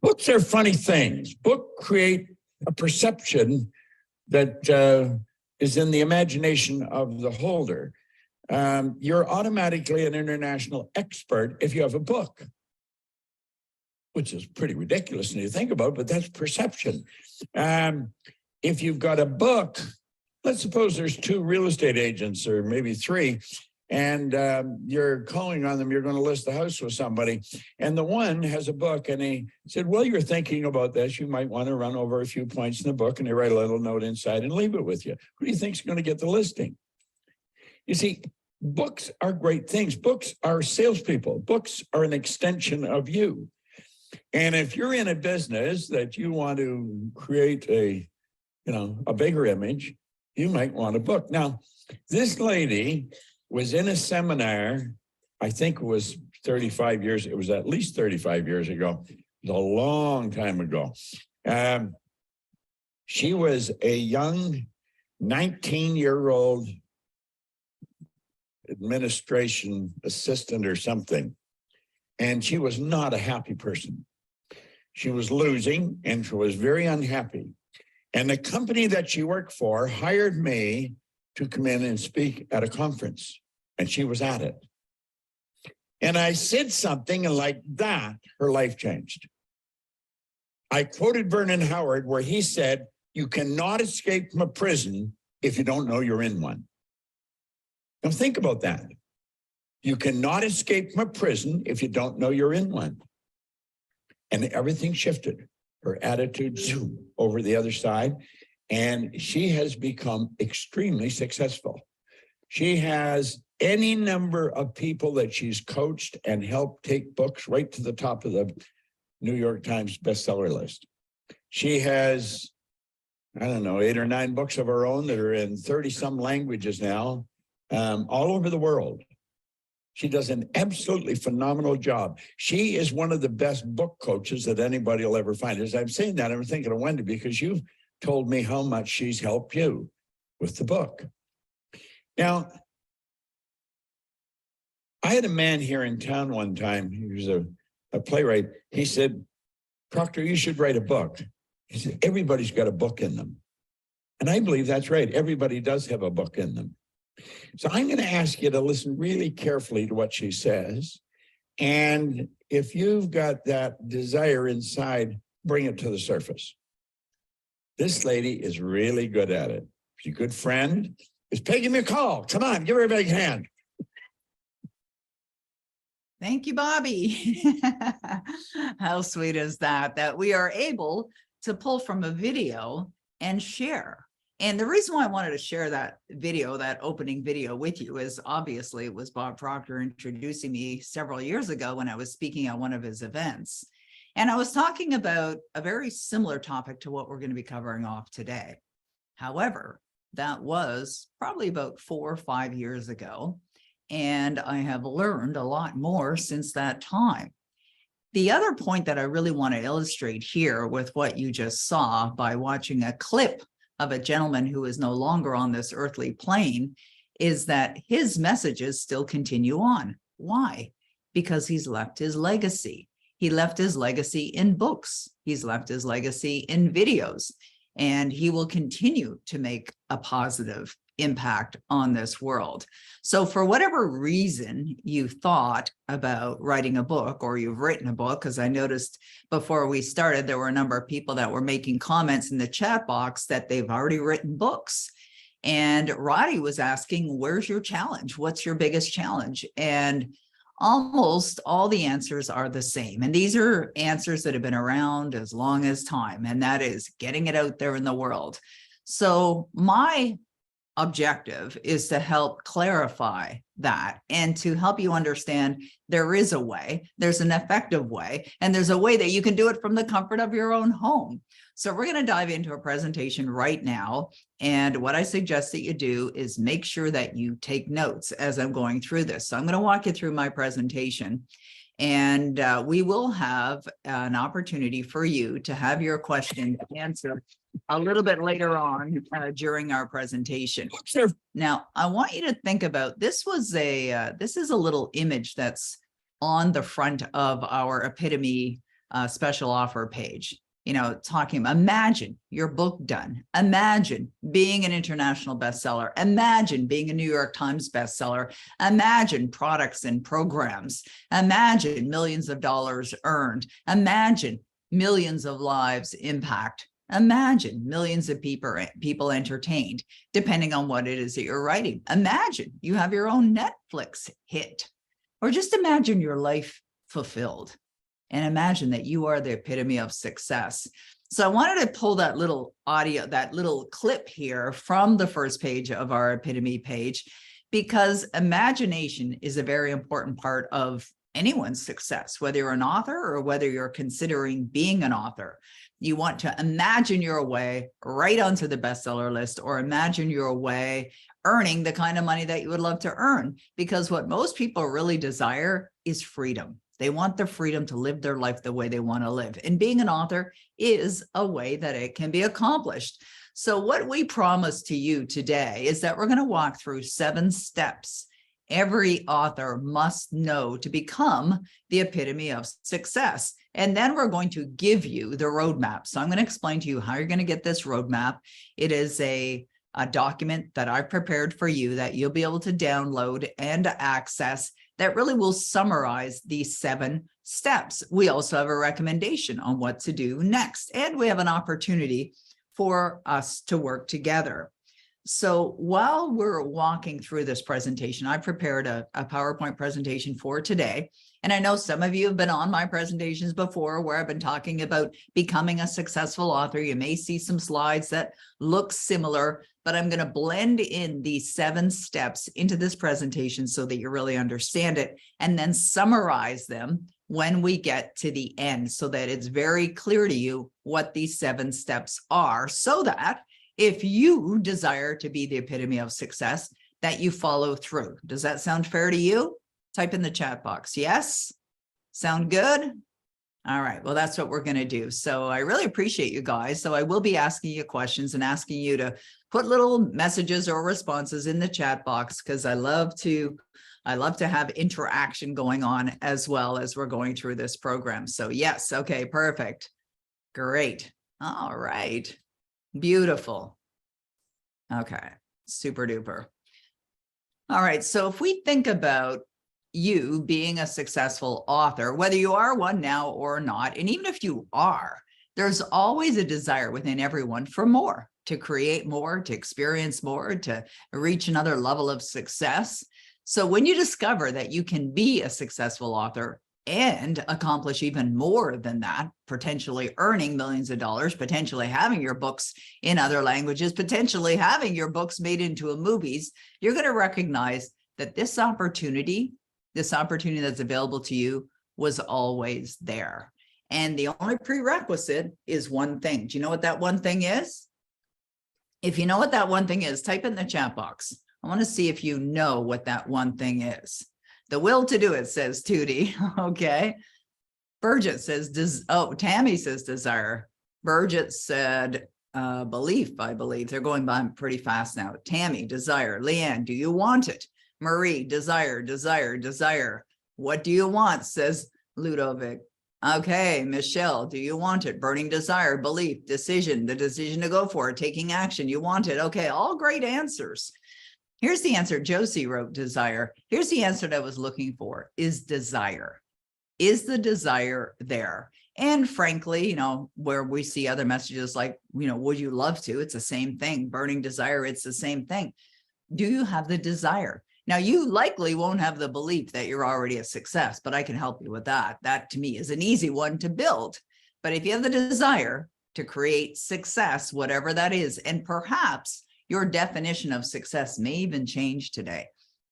Books are funny things. Books create a perception that is in the imagination of the holder. You're automatically an international expert if you have a book, which is pretty ridiculous when you think about it, but that's perception. If you've got a book, let's suppose there's 2 real estate agents or maybe 3, and you're calling on them, you're going to list the house with somebody, and the one has a book, and he said, well, you're thinking about this, you might want to run over a few points in the book, and they write a little note inside and leave it with you. Who do you think is going to get the listing? You see, books are great things. Books are salespeople. Books are an extension of you. And if you're in a business that you want to create a bigger image, you might want a book. Now, this lady was in a seminar, I think it was 35 years, it was at least 35 years ago. It was a long time ago. She was a young 19-year-old administration assistant or something. And she was not a happy person. She was losing and she was very unhappy. And the company that she worked for hired me to come in and speak at a conference. And she was at it. And I said something, and like that, her life changed. I quoted Vernon Howard where he said, you cannot escape from a prison if you don't know you're in one. Now think about that. You cannot escape from a prison if you don't know you're in one. And everything shifted. Her attitude over the other side. And she has become extremely successful. She has any number of people that she's coached and helped take books right to the top of the New York Times bestseller list. She has, 8 or 9 books of her own that are in 30-some languages now, all over the world. She does an absolutely phenomenal job. She is one of the best book coaches that anybody will ever find. As I'm saying that, I'm thinking of Wendy, because you've told me how much she's helped you with the book. Now, I had a man here in town one time. He was a playwright. He said, Proctor, you should write a book. He said, everybody's got a book in them. And I believe that's right. Everybody does have a book in them. So I'm going to ask you to listen really carefully to what she says. And if you've got that desire inside, bring it to the surface. This lady is really good at it. She's a good friend. It's Peggy McColl. Come on, give her a big hand. Thank you, Bobby. How sweet is that, that we are able to pull from a video and share. And the reason why I wanted to share that video, that opening video with you, is obviously it was Bob Proctor introducing me several years ago when I was speaking at one of his events. And I was talking about a very similar topic to what we're going to be covering off today. However, that was probably about 4 or 5 years ago. And I have learned a lot more since that time. The other point that I really want to illustrate here with what you just saw by watching a clip of a gentleman who is no longer on this earthly plane is that his messages still continue on. Why? Because he's left his legacy. He left his legacy in books. He's left his legacy in videos, and he will continue to make a positive impact on this world. So for whatever reason you thought about writing a book, or you've written a book, because I noticed before we started, there were a number of people that were making comments in the chat box that they've already written books. And Roddy was asking, where's your challenge? What's your biggest challenge? And almost all the answers are the same. And these are answers that have been around as long as time, and that is getting it out there in the world. So my objective is to help clarify that and to help you understand there is a way, there's an effective way, and there's a way that you can do it from the comfort of your own home. So we're going to dive into a presentation right now. And what I suggest that you do is make sure that you take notes as I'm going through this. So I'm going to walk you through my presentation, and we will have an opportunity for you to have your question answered a little bit later on during our presentation. Sure. Now, I want you to think about, this is a little image that's on the front of our Epitome special offer page, talking, imagine your book done. Imagine being an international bestseller. Imagine being a New York Times bestseller. Imagine products and programs. Imagine millions of dollars earned. Imagine millions of lives impact. Imagine millions of people entertained, depending on what it is that you're writing. Imagine you have your own Netflix hit, or just imagine your life fulfilled. And imagine that you are the epitome of success. So I wanted to pull that little audio, that little clip here from the first page of our Epitome page, because imagination is a very important part of anyone's success, whether you're an author or whether you're considering being an author. You want to imagine your way right onto the bestseller list, or imagine your way earning the kind of money that you would love to earn, because what most people really desire is freedom. They want the freedom to live their life the way they want to live. And being an author is a way that it can be accomplished. So what we promise to you today is that we're going to walk through 7 steps every author must know to become the epitome of success. And then we're going to give you the roadmap. So I'm going to explain to you how you're going to get this roadmap. It is a document that I've prepared for you that you'll be able to download and access that really will summarize these 7 steps. We also have a recommendation on what to do next, and we have an opportunity for us to work together. So while we're walking through this presentation, I prepared a PowerPoint presentation for today. And I know some of you have been on my presentations before where I've been talking about becoming a successful author. You may see some slides that look similar, but I'm going to blend in these 7 steps into this presentation so that you really understand it, and then summarize them when we get to the end so that it's very clear to you what these 7 steps are, so that if you desire to be the epitome of success, that you follow through. Does that sound fair to you? Type in the chat box. Yes? Sound good? All right. Well, that's what we're going to do. So I really appreciate you guys. So I will be asking you questions and asking you to put little messages or responses in the chat box, because I love to have interaction going on as well as we're going through this program. So yes. Okay, perfect. Great. All right. Beautiful. Okay. Super duper. All right. So if we think about you being a successful author, whether you are one now or not, and even if you are, there's always a desire within everyone for more, to create more, to experience more, to reach another level of success. So when you discover that you can be a successful author and accomplish even more than that, potentially earning millions of dollars, potentially having your books in other languages, potentially having your books made into movies, you're going to recognize that this opportunity that's available to you was always there. And the only prerequisite is one thing. Do you know what that one thing is? If you know what that one thing is, type it in the chat box. I want to see if you know what that one thing is. The will to do it, says Tootie. Okay. Burgett says, Tammy says desire. Burgett said belief, I believe. They're going by pretty fast now. Tammy, desire. Leanne, do you want it? Marie, desire, desire, desire. What do you want, says Ludovic. Okay, Michelle, do you want it? Burning desire, belief, decision, the decision to go for it, taking action. You want it. Okay, all great answers. Here's the answer. Josie wrote desire. Here's the answer that I was looking for, is desire. Is the desire there? And frankly, where we see other messages like, would you love to? It's the same thing. Burning desire, it's the same thing. Do you have the desire? Now, you likely won't have the belief that you're already a success, but I can help you with that. That to me is an easy one to build. But if you have the desire to create success, whatever that is, and perhaps your definition of success may even change today.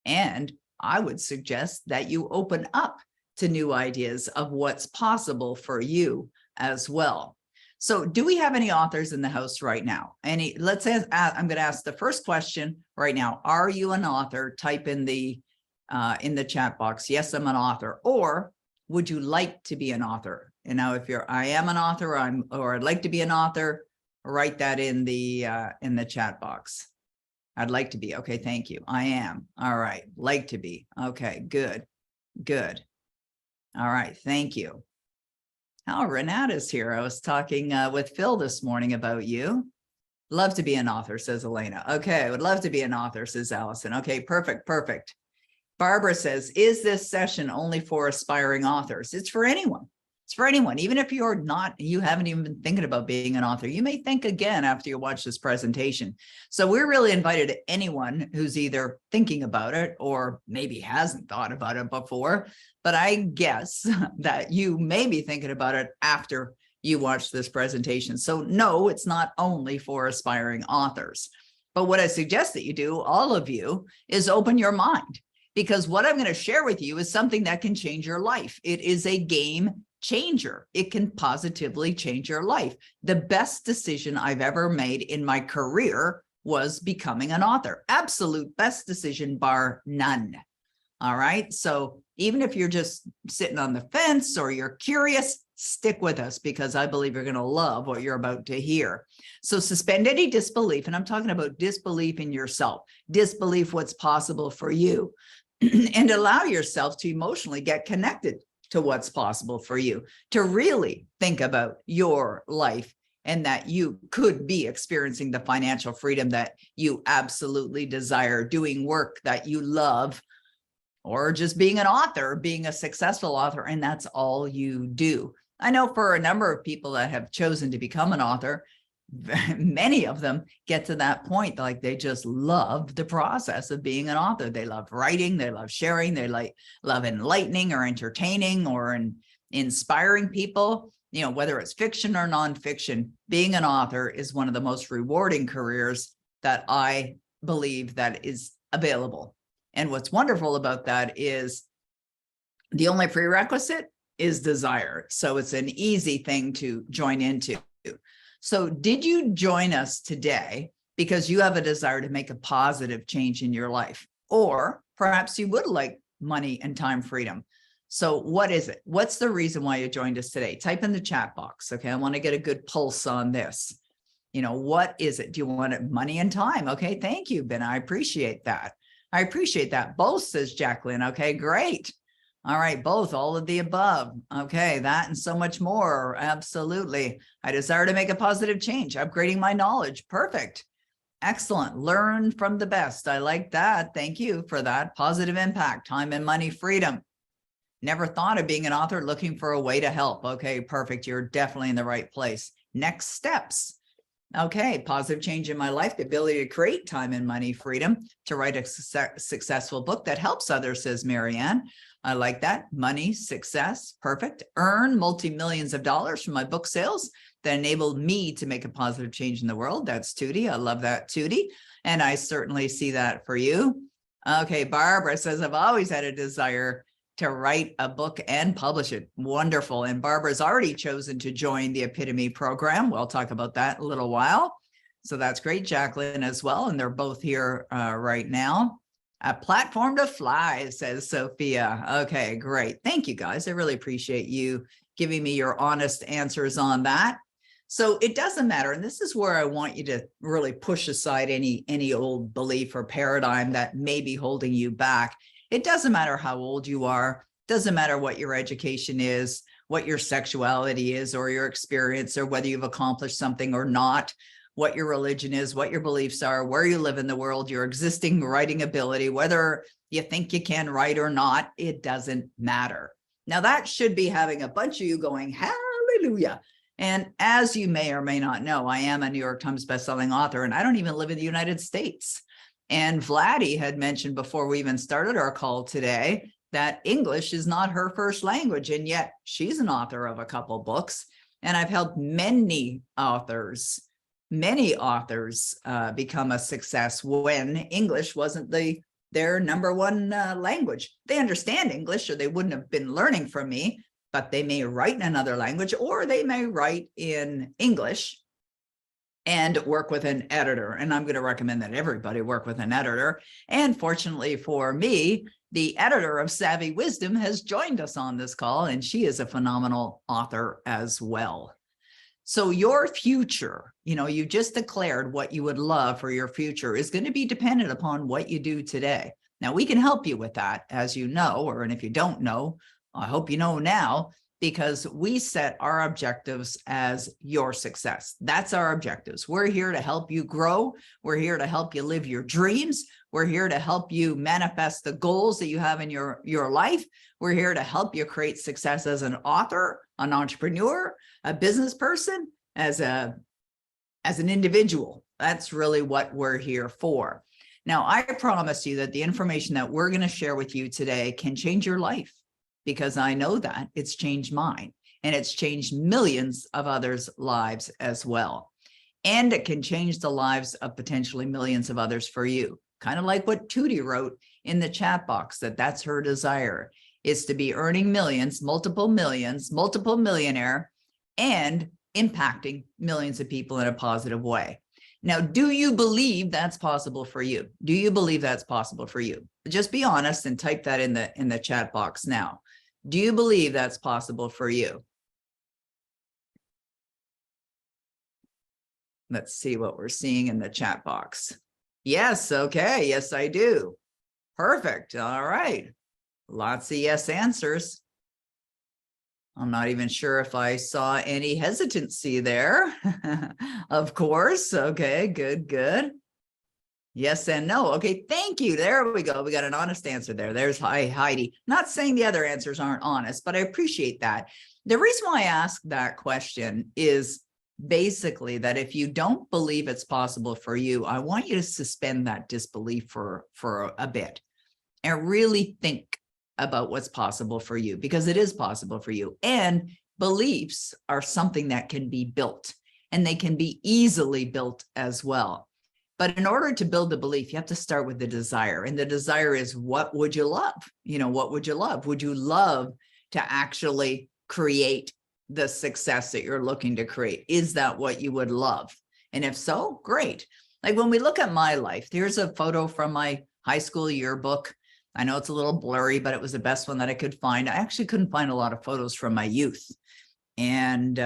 And I would suggest that you open up to new ideas of what's possible for you as well. So do we have any authors in the house right now? Let's say I'm going to ask the first question right now. Are you an author? Type in the chat box. Yes, I'm an author. Or would you like to be an author? And now if I am an author, or I'd like to be an author, write that in the chat box. I'd like to be. Okay, thank you. I am. All right. Like to be. Okay, good. Good. All right. Thank you. Oh, Renata's here. I was talking with Phil this morning about you. Love to be an author, says Elena. Okay, I would love to be an author, says Allison. Okay, perfect, perfect. Barbara says, is this session only for aspiring authors? It's for anyone. It's for anyone. Even if you're not, you haven't even been thinking about being an author, you may think again after you watch this presentation. So we're really invited to anyone who's either thinking about it or maybe hasn't thought about it before. But I guess that you may be thinking about it after you watch this presentation. So no, it's not only for aspiring authors. But what I suggest that you do, all of you, is open your mind. Because what I'm going to share with you is something that can change your life. It is a game changer. It can positively change your life. The best decision I've ever made in my career was becoming an author. Absolute best decision, bar none. All right. So even if you're just sitting on the fence or you're curious, stick with us because I believe you're going to love what you're about to hear. So suspend any disbelief. And I'm talking about disbelief in yourself, disbelief what's possible for you. And allow yourself to emotionally get connected to what's possible for you, to really think about your life and that you could be experiencing the financial freedom that you absolutely desire, doing work that you love, or just being an author, being a successful author, and that's all you do. I know for a number of people that have chosen to become an author, many of them get to that point, like they just love the process of being an author. They love writing, they love sharing, they love enlightening or entertaining or inspiring people, you know, whether it's fiction or nonfiction. Being an author is one of the most rewarding careers that I believe that is available. And what's wonderful about that is the only prerequisite is desire. So it's an easy thing to join into. So did you join us today because you have a desire to make a positive change in your life? Or perhaps you would like money and time freedom. So what is it? What's the reason why you joined us today? Type in the chat box. Okay, I want to get a good pulse on this. You know, what is it? Do you want it money and time? Okay, thank you, Ben. I appreciate that. I appreciate that. Both, says Jacqueline. Okay, great. All right, both, all of the above. Okay, that and so much more. Absolutely. I desire to make a positive change, upgrading my knowledge. Perfect. Excellent. Learn from the best. I like that. Thank you for that. Positive impact, time and money, freedom. Never thought of being an author, looking for a way to help. Okay, perfect. You're definitely in the right place. Next steps. Okay, positive change in my life, the ability to create time and money, freedom, to write a successful book that helps others, says Marianne. I like that. Money, success, perfect. Earn multi-millions of dollars from my book sales that enabled me to make a positive change in the world. That's Tootie. I love that, Tootie. And I certainly see that for you. Okay, Barbara says, I've always had a desire to write a book and publish it. Wonderful. And Barbara's already chosen to join the Epitome program. We'll talk about that in a little while. So that's great. Jacqueline as well. And they're both here right now. A platform to fly, says Sophia. Okay, great. Thank you, guys. I really appreciate you giving me your honest answers on that. So it doesn't matter. And this is where I want you to really push aside any old belief or paradigm that may be holding you back. It doesn't matter how old you are. Doesn't matter what your education is, what your sexuality is, or your experience, or whether you've accomplished something or not, what your religion is, what your beliefs are, where you live in the world, your existing writing ability, whether you think you can write or not, it doesn't matter. Now that should be having a bunch of you going, hallelujah. And as you may or may not know, I am a New York Times bestselling author, and I don't even live in the United States. And Vladdy had mentioned before we even started our call today that English is not her first language, and yet she's an author of a couple books. And I've helped many authors become a success when English wasn't their number one language. They understand English, or they wouldn't have been learning from me, but they may write in another language, or they may write in English and work with an editor. And I'm going to recommend that everybody work with an editor. And fortunately for me, the editor of Savvy Wisdom has joined us on this call, and she is a phenomenal author as well. So your future, you just declared what you would love for your future is going to be dependent upon what you do today. Now, we can help you with that, as you know, and if you don't know, I hope you know now, because we set our objectives as your success. That's our objectives. We're here to help you grow. We're here to help you live your dreams. We're here to help you manifest the goals that you have in your life. We're here to help you create success as an author, an entrepreneur, a business person, as an individual. That's really what we're here for. Now, I promise you that the information that we're going to share with you today can change your life, because I know that it's changed mine, and it's changed millions of others' lives as well. And it can change the lives of potentially millions of others for you. Kind of like what Tootie wrote in the chat box, that's her desire, is to be earning millions, multiple millionaire, and impacting millions of people in a positive way. Now, do you believe that's possible for you? Do you believe that's possible for you? Just be honest and type that in the chat box now. Do you believe that's possible for you? Let's see what we're seeing in the chat box. Yes, okay, yes, I do. Perfect, all right. Lots of yes answers. I'm not even sure if I saw any hesitancy there. Of course, okay, good. Yes and no. Okay, thank you. There we go. We got an honest answer there. There's Heidi. Not saying the other answers aren't honest, but I appreciate that. The reason why I ask that question is basically that if you don't believe it's possible for you, I want you to suspend that disbelief for a bit and really think about what's possible for you, because it is possible for you. And beliefs are something that can be built, and they can be easily built as well. But in order to build the belief, you have to start with the desire. And the desire is, what would you love? You know, what would you love? Would you love to actually create the success that you're looking to create? Is that what you would love? And if so, great. Like when we look at my life, here's a photo from my high school yearbook. I know it's a little blurry, but it was the best one that I could find. I actually couldn't find a lot of photos from my youth. And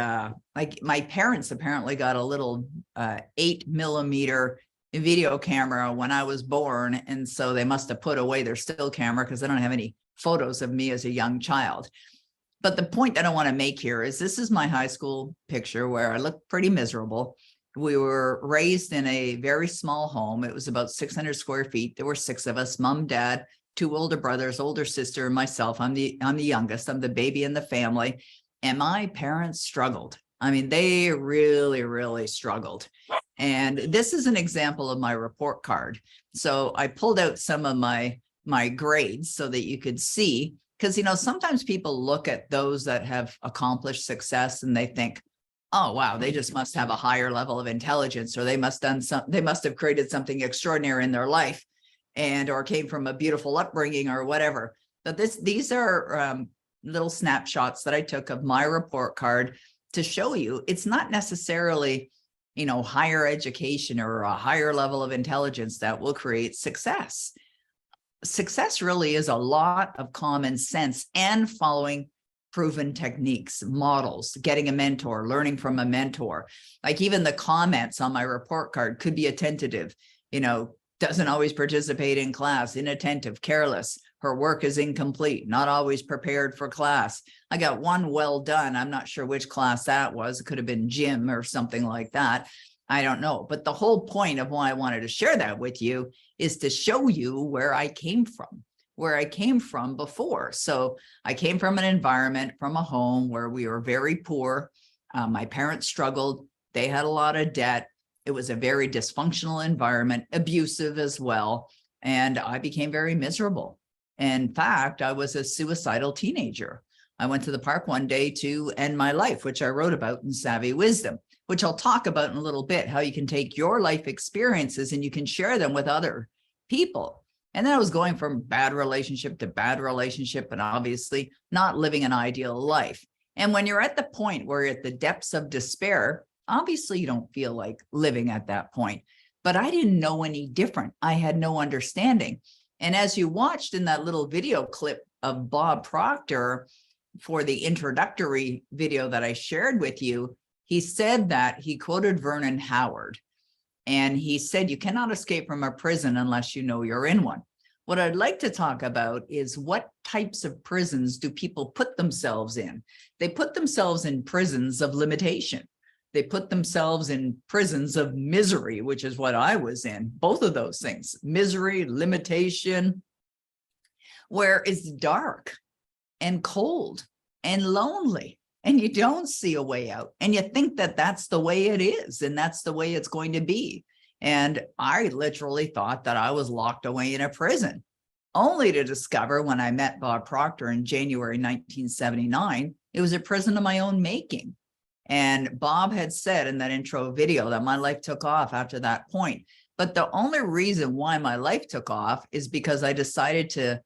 like my parents apparently got a little 8mm video camera when I was born. And so they must have put away their still camera, because I don't have any photos of me as a young child. But the point that I want to make here is, this is my high school picture where I look pretty miserable. We were raised in a very small home. It was about 600 square feet. There were 6 of us, mom, dad, 2 older brothers, older sister, and myself. I'm the youngest. I'm the baby in the family. And my parents struggled. I mean, they really, really struggled. And this is an example of my report card. So I pulled out some of my grades so that you could see, because, you know, sometimes people look at those that have accomplished success and they think, oh, wow, they just must have a higher level of intelligence, or they must have created something extraordinary in their life, and or came from a beautiful upbringing or whatever. But these are little snapshots that I took of my report card to show you it's not necessarily, you know, higher education or a higher level of intelligence that will create success. Success really is a lot of common sense and following proven techniques, models, getting a mentor, learning from a mentor. Like even the comments on my report card could be attentive, you know, doesn't always participate in class, inattentive, careless, her work is incomplete, not always prepared for class. I got one well done. I'm not sure which class that was. It could have been gym or something like that. I don't know. But the whole point of why I wanted to share that with you is to show you where I came from before. So I came from an environment, from a home where we were very poor. My parents struggled. They had a lot of debt. It was a very dysfunctional environment, abusive as well. And I became very miserable. In fact, I was a suicidal teenager. I went to the park one day to end my life, which I wrote about in Savvy Wisdom, which I'll talk about in a little bit, how you can take your life experiences and you can share them with other people. And then I was going from bad relationship to bad relationship, and obviously not living an ideal life. And when you're at the point where you're at the depths of despair, obviously you don't feel like living at that point. But I didn't know any different. I had no understanding. And as you watched in that little video clip of Bob Proctor for the introductory video that I shared with you, he said that he quoted Vernon Howard. And he said, you cannot escape from a prison unless you know you're in one. What I'd like to talk about is what types of prisons do people put themselves in? They put themselves in prisons of limitation. They put themselves in prisons of misery, which is what I was in, both of those things, misery, limitation, where it's dark and cold and lonely, and you don't see a way out, and you think that that's the way it is, and that's the way it's going to be. And I literally thought that I was locked away in a prison, only to discover when I met Bob Proctor in January 1979, it was a prison of my own making. And Bob had said in that intro video that my life took off after that point. But the only reason why my life took off is because I decided to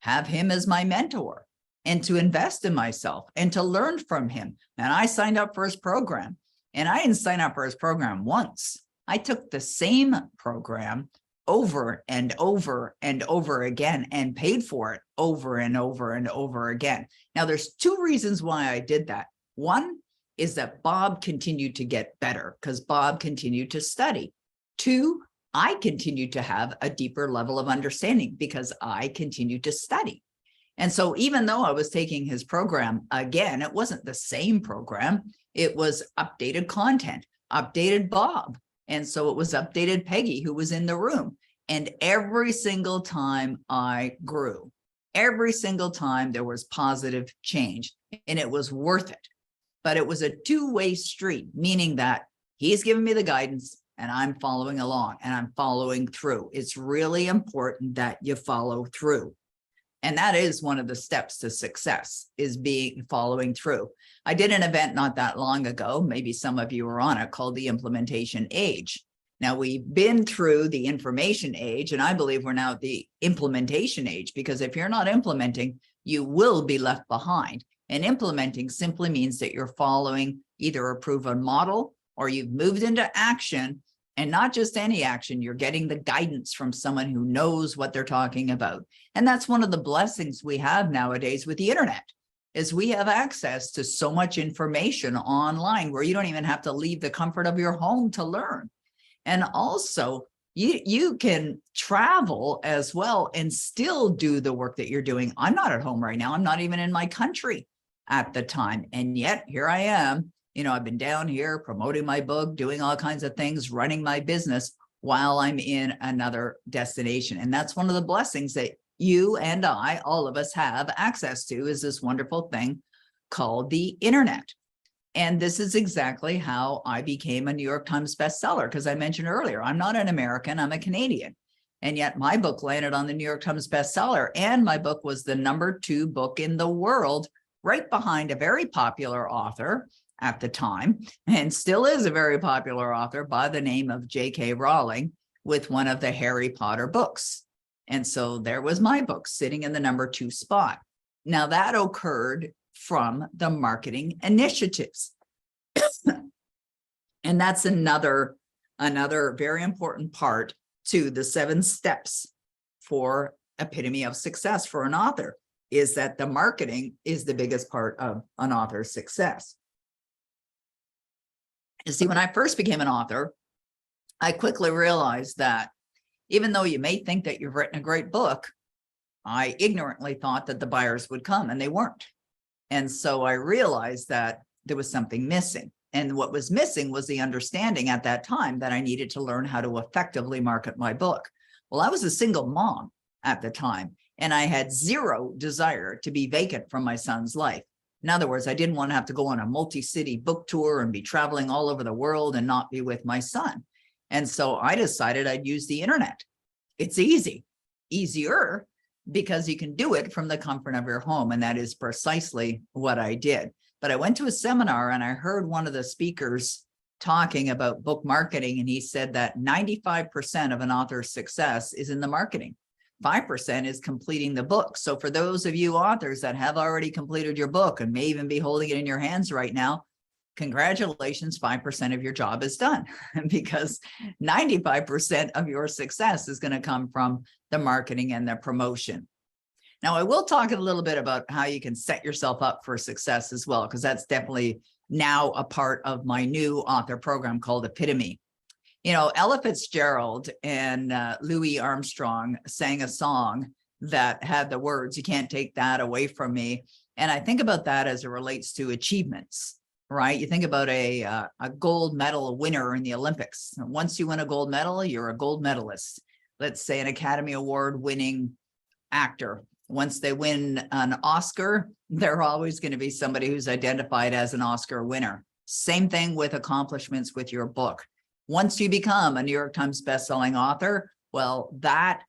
have him as my mentor and to invest in myself and to learn from him. And I signed up for his program, and I didn't sign up for his program once. I took the same program over and over and over again and paid for it over and over and over again. Now, there's two reasons why I did that. One is that Bob continued to get better because Bob continued to study. Two, I continued to have a deeper level of understanding because I continued to study. And so even though I was taking his program again, it wasn't the same program. It was updated content, updated Bob. And so it was updated Peggy, who was in the room. And every single time I grew, every single time there was positive change, and it was worth it. But it was a two-way street, meaning that he's giving me the guidance and I'm following along and I'm following through. It's really important that you follow through. And that is one of the steps to success, is following through. I did an event not that long ago, maybe some of you were on it, called the Implementation Age. Now, we've been through the information age, and I believe we're now at the implementation age, because if you're not implementing, you will be left behind. And implementing simply means that you're following either a proven model or you've moved into action, and not just any action, you're getting the guidance from someone who knows what they're talking about. And that's one of the blessings we have nowadays with the internet, is we have access to so much information online where you don't even have to leave the comfort of your home to learn. And also, you can travel as well and still do the work that you're doing. I'm not at home right now. I'm not even in my country at the time. And yet here I am. You know, I've been down here promoting my book, doing all kinds of things, running my business while I'm in another destination. And that's one of the blessings that you and I, all of us, have access to, is this wonderful thing called the internet. And this is exactly how I became a New York Times bestseller, because I mentioned earlier, I'm not an American, I'm a Canadian. And yet my book landed on the New York Times bestseller, and my book was the #2 book in the world, right behind a very popular author at the time, and still is a very popular author by the name of J.K. Rowling, with one of the Harry Potter books. And so there was my book sitting in the #2 spot. Now that occurred from the marketing initiatives. And that's another very important part to the 7 steps for epitome of success for an author, is that the marketing is the biggest part of an author's success. You see, when I first became an author, I quickly realized that even though you may think that you've written a great book, I ignorantly thought that the buyers would come, and they weren't. And so I realized that there was something missing. And what was missing was the understanding at that time that I needed to learn how to effectively market my book. Well, I was a single mom at the time, and I had zero desire to be vacant from my son's life. In other words, I didn't want to have to go on a multi-city book tour and be traveling all over the world and not be with my son. And so I decided I'd use the internet. It's easier, because you can do it from the comfort of your home. And that is precisely what I did. But I went to a seminar and I heard one of the speakers talking about book marketing. And he said that 95% of an author's success is in the marketing. 5% is completing the book. So for those of you authors that have already completed your book and may even be holding it in your hands right now, congratulations, 5% of your job is done, because 95% of your success is going to come from the marketing and the promotion. Now, I will talk a little bit about how you can set yourself up for success as well, because that's definitely now a part of my new author program called Epitome. Ella Fitzgerald and Louis Armstrong sang a song that had the words, "You can't take that away from me." And I think about that as it relates to achievements, right? You think about a gold medal winner in the Olympics. Once you win a gold medal, you're a gold medalist. Let's say an Academy Award winning actor. Once they win an Oscar, they're always going to be somebody who's identified as an Oscar winner. Same thing with accomplishments with your book. Once you become a New York Times bestselling author, well, that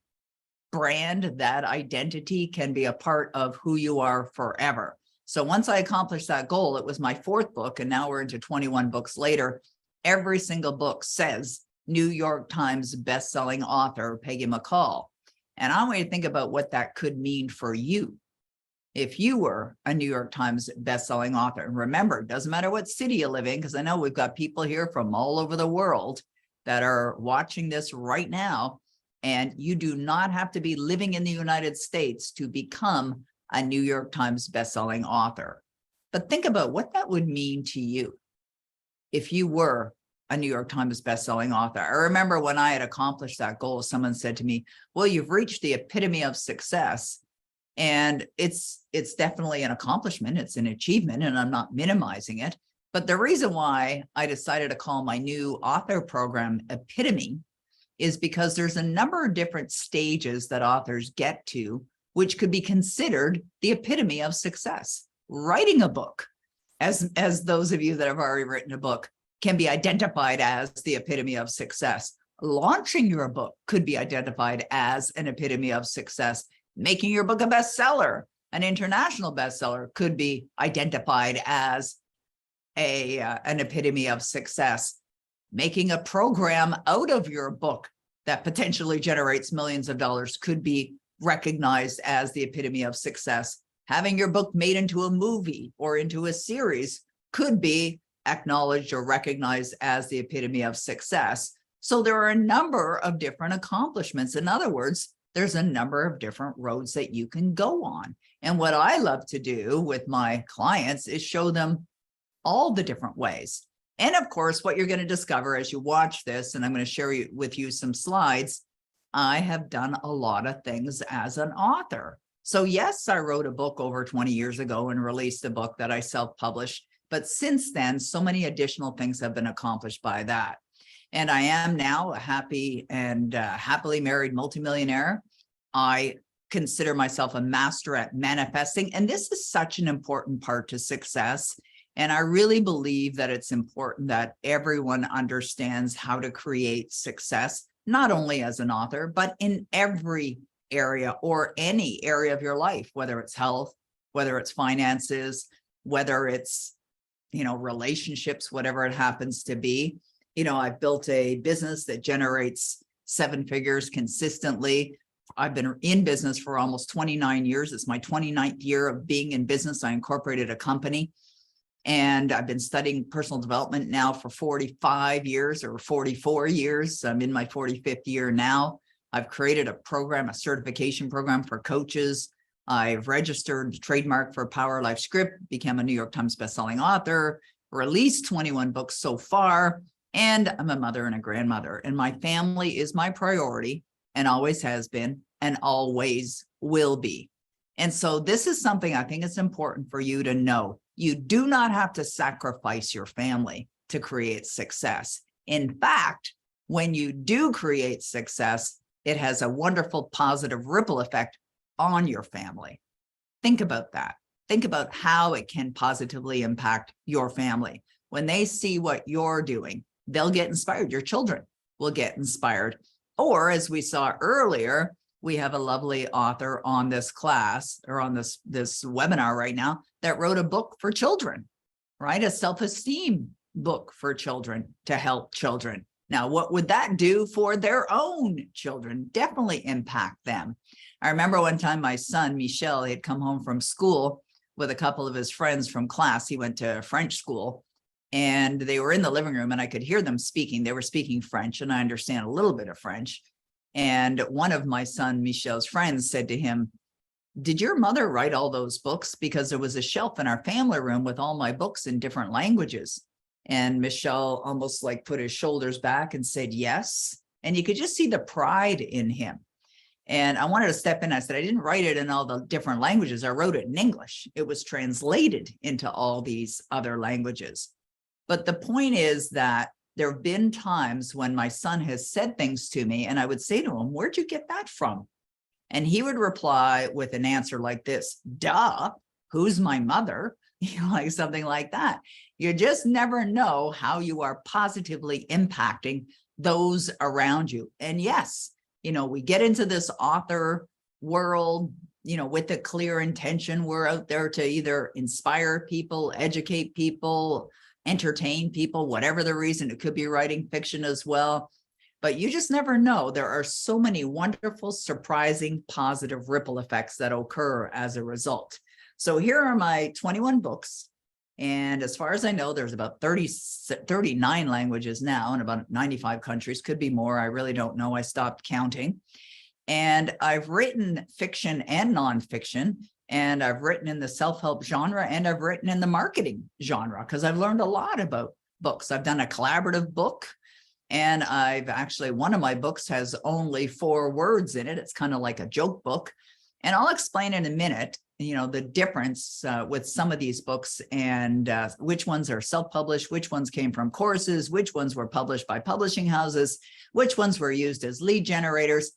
brand, that identity can be a part of who you are forever. So once I accomplished that goal, it was my 4th book, and now we're into 21 books later. Every single book says New York Times bestselling author Peggy McColl. And I want you to think about what that could mean for you if you were a New York Times bestselling author. And remember, it doesn't matter what city you live in, because I know we've got people here from all over the world that are watching this right now. And you do not have to be living in the United States to become a New York Times bestselling author. But think about what that would mean to you if you were a New York Times bestselling author. I remember when I had accomplished that goal, someone said to me, "Well, you've reached the epitome of success." And it's definitely an accomplishment. It's an achievement, and I'm not minimizing it. But the reason why I decided to call my new author program Epitome is because there's a number of different stages that authors get to, which could be considered the epitome of success. Writing a book, as those of you that have already written a book, can be identified as the epitome of success. Launching your book could be identified as an epitome of success. Making your book a bestseller, an international bestseller, could be identified as an epitome of success. Making a program out of your book that potentially generates millions of dollars could be recognized as the epitome of success. Having your book made into a movie or into a series could be acknowledged or recognized as the epitome of success. So there are a number of different accomplishments. In other words, there's a number of different roads that you can go on. And what I love to do with my clients is show them all the different ways. And of course, what you're going to discover as you watch this, and I'm going to share with you some slides, I have done a lot of things as an author. So yes, I wrote a book over 20 years ago and released a book that I self-published. But since then, so many additional things have been accomplished by that. And I am now a happy and happily married multimillionaire. I consider myself a master at manifesting. And this is such an important part to success. And I really believe that it's important that everyone understands how to create success, not only as an author, but in every area or any area of your life, whether it's health, whether it's finances, whether it's, relationships, whatever it happens to be. I've built a business that generates 7 figures consistently. I've been in business for almost 29 years. It's my 29th year of being in business. I incorporated a company, and I've been studying personal development now for 45 years or 44 years. I'm in my 45th year now. I've created a certification program for coaches. I've registered trademark for Power Life Script, became a New York Times bestselling author, released 21 books so far, and I'm a mother and a grandmother. And my family is my priority, and always has been, and always will be. And so this is something I think it's important for you to know. You do not have to sacrifice your family to create success. In fact, when you do create success, it has a wonderful positive ripple effect on your family. Think about that. Think about how it can positively impact your family. When they see what you're doing, they'll get inspired. Your children will get inspired. Or as we saw earlier, we have a lovely author on this class or on this webinar right now that wrote a book for children, right? A self-esteem book for children to help children. Now, what would that do for their own children? Definitely impact them. I remember one time my son, Michel, he had come home from school with a couple of his friends from class. He went to French school, and they were in the living room, and I could hear them speaking. They were speaking French, and I understand a little bit of French. And one of my son, Michel's friends said to him, "Did your mother write all those books? Because there was a shelf in our family room with all my books in different languages." And Michelle almost like put his shoulders back and said, yes. And you could just see the pride in him. And I wanted to step in. I said, I didn't write it in all the different languages. I wrote it in English. It was translated into all these other languages. But the point is that there have been times when my son has said things to me and I would say to him, where'd you get that from? And he would reply with an answer like this, duh, who's my mother? Like something like that. You just never know how you are positively impacting those around you. And yes, we get into this author world, with a clear intention. We're out there to either inspire people, educate people, entertain people, whatever the reason. It could be writing fiction as well. But you just never know. There are so many wonderful, surprising, positive ripple effects that occur as a result. So here are my 21 books. And as far as I know, there's about 39 languages now in about 95 countries, could be more. I really don't know. I stopped counting. And I've written fiction and nonfiction, and I've written in the self-help genre, and I've written in the marketing genre, because I've learned a lot about books. I've done a collaborative book, and one of my books has only 4 words in it. It's kind of like a joke book. And I'll explain in a minute, the difference with some of these books and which ones are self-published, which ones came from courses, which ones were published by publishing houses, which ones were used as lead generators,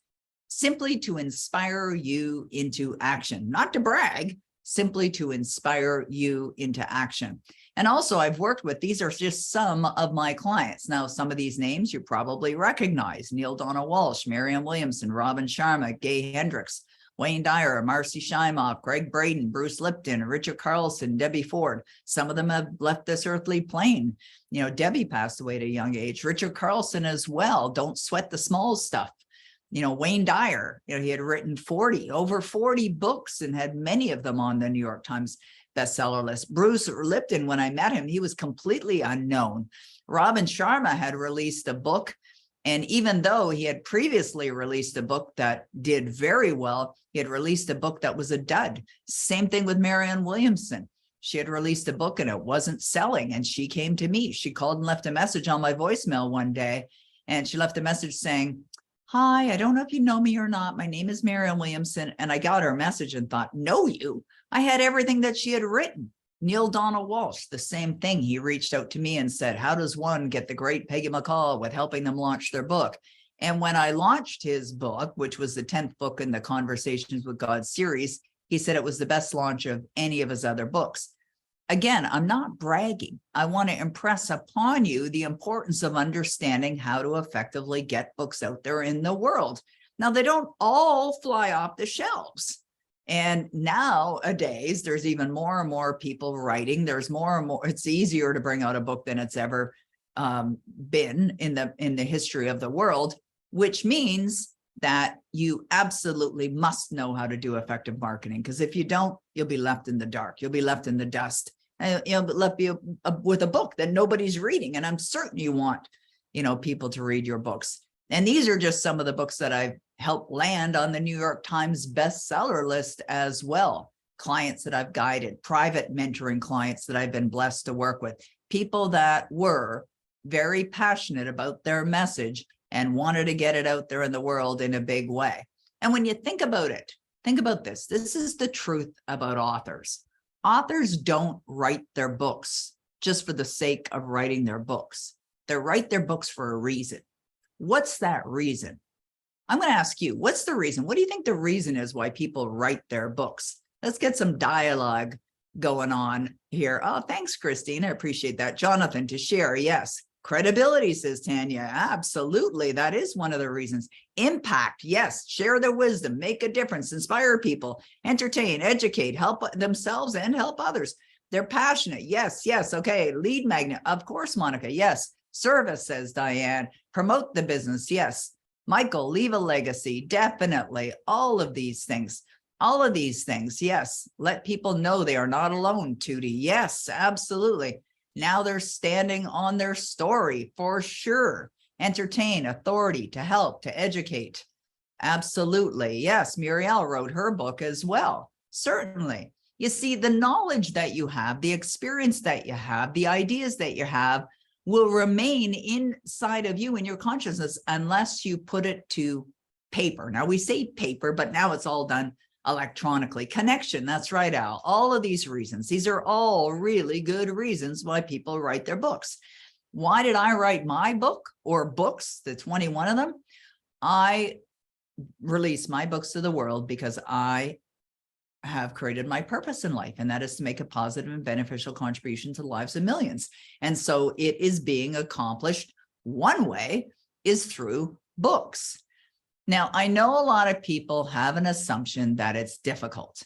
simply to inspire you into action, not to brag, simply to inspire you into action. And also I've worked with, these are just some of my clients. Now, some of these names you probably recognize: Neale Walsch, Marianne Williamson, Robin Sharma, Gay Hendricks, Wayne Dyer, Marcy Shimoff, Gregg Braden, Bruce Lipton, Richard Carlson, Debbie Ford. Some of them have left this earthly plane. Debbie passed away at a young age. Richard Carlson as well. Don't sweat the small stuff. Wayne Dyer, he had written over 40 books and had many of them on the New York Times bestseller list. Bruce Lipton, when I met him, he was completely unknown. Robin Sharma had released a book, and even though he had previously released a book that did very well, he had released a book that was a dud. Same thing with Marianne Williamson. She had released a book and it wasn't selling, and she came to me. She called and left a message on my voicemail one day, and she left a message saying, "Hi, I don't know if you know me or not. My name is Marianne Williamson." And I got her message and thought, know you? I had everything that she had written. Neale Walsch, the same thing. He reached out to me and said, how does one get the great Peggy McColl with helping them launch their book? And when I launched his book, which was the 10th book in the Conversations with God series, he said it was the best launch of any of his other books. Again, I'm not bragging. I want to impress upon you the importance of understanding how to effectively get books out there in the world. Now, they don't all fly off the shelves. And nowadays, there's even more and more people writing. There's more and more. It's easier to bring out a book than it's ever been in the history of the world, which means that you absolutely must know how to do effective marketing. Because if you don't, you'll be left in the dark. You'll be left in the dust. And you'll be left with a book that nobody's reading. And I'm certain you want, people to read your books. And these are just some of the books that I've helped land on the New York Times bestseller list as well. Clients that I've guided, private mentoring clients that I've been blessed to work with, people that were very passionate about their message and wanted to get it out there in the world in a big way. And when you think about it, think about this. This is the truth about authors. Authors don't write their books just for the sake of writing their books. They write their books for a reason. What's that reason? I'm going to ask you, what's the reason? What do you think the reason is why people write their books? Let's get some dialogue going on here. Oh, thanks, Christine. I appreciate that. Jonathan, to share. Yes. Credibility, says Tanya. Absolutely. That is one of the reasons. Impact. Yes. Share their wisdom, make a difference, inspire people, entertain, educate, help themselves and help others. They're passionate. Yes. Yes. Okay. Lead magnet. Of course, Monica. Yes. Service, says Diane. Promote the business. Yes. Michael, leave a legacy. Definitely. All of these things. All of these things. Yes. Let people know they are not alone, Tootie. Yes, absolutely. Now they're standing on their story for sure. Entertain, authority, to help, to educate. Absolutely. Yes. Muriel wrote her book as well. Certainly. You see, the knowledge that you have, the experience that you have, the ideas that you have will remain inside of you in your consciousness unless you put it to paper. Now we say paper, but now it's all done electronically. Connection, that's right, Al. All of these reasons, these are all really good reasons why people write their books. Why did I write my book or books, the 21 of them? I release my books to the world because I have created my purpose in life, and that is to make a positive and beneficial contribution to the lives of millions. And so it is being accomplished. One way is through books. Now, I know a lot of people have an assumption that it's difficult,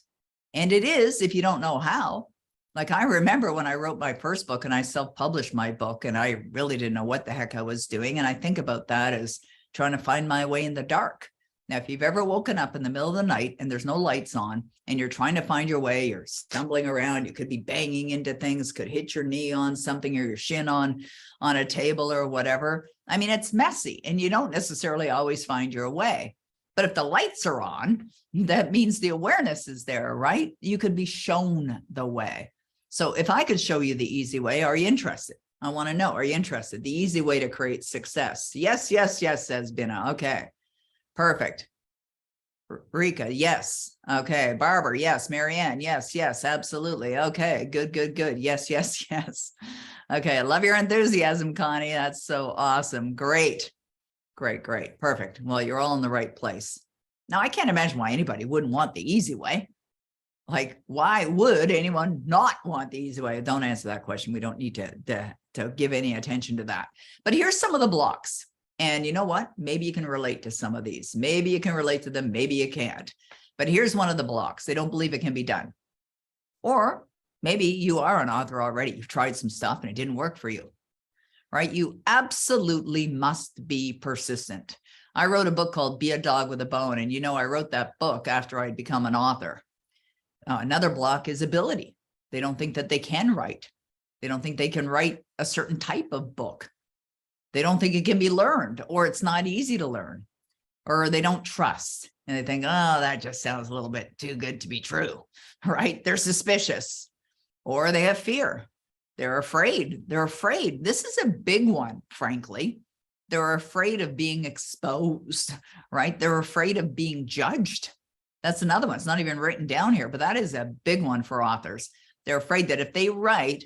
and it is if you don't know how. Like I remember when I wrote my first book and I self-published my book, and I really didn't know what the heck I was doing. And I think about that as trying to find my way in the dark. Now, if you've ever woken up in the middle of the night and there's no lights on and you're trying to find your way, you're stumbling around, you could be banging into things, could hit your knee on something or your shin on a table or whatever. I mean, it's messy and you don't necessarily always find your way. But if the lights are on, that means the awareness is there, right? You could be shown the way. So if I could show you the easy way, are you interested? I want to know, are you interested? The easy way to create success. Yes, yes, yes, says Bina. Okay. Perfect. Rika, yes. Okay. Barbara, yes. Marianne, yes, yes, absolutely. Okay. Good, good, good. Yes, yes, yes. Okay. I love your enthusiasm, Connie. That's so awesome. Great. Great, great. Perfect. Well, you're all in the right place. Now, I can't imagine why anybody wouldn't want the easy way. Like, why would anyone not want the easy way? Don't answer that question. We don't need to give any attention to that. But here's some of the blocks. And you know what? Maybe you can relate to some of these. Maybe you can relate to them. Maybe you can't. But here's one of the blocks. They don't believe it can be done. Or maybe you are an author already. You've tried some stuff and it didn't work for you, right? You absolutely must be persistent. I wrote a book called Be a Dog with a Bone. And you know, I wrote that book after I'd become an author. Another block is ability. They don't think that they can write. They don't think they can write a certain type of book. They don't think it can be learned, or it's not easy to learn, or they don't trust. And they think, oh, that just sounds a little bit too good to be true, right? They're suspicious, or they have fear. They're afraid. They're afraid. This is a big one, frankly. They're afraid of being exposed, right? They're afraid of being judged. That's another one. It's not even written down here, but that is a big one for authors. They're afraid that if they write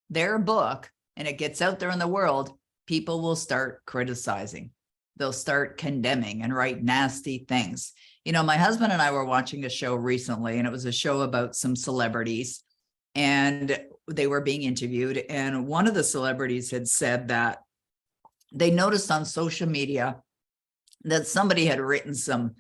their book and it gets out there in the world, people will start criticizing. They'll start condemning and write nasty things. You know, my husband and I were watching a show recently, and it was a show about some celebrities, and they were being interviewed. And one of the celebrities had said that they noticed on social media that somebody had written some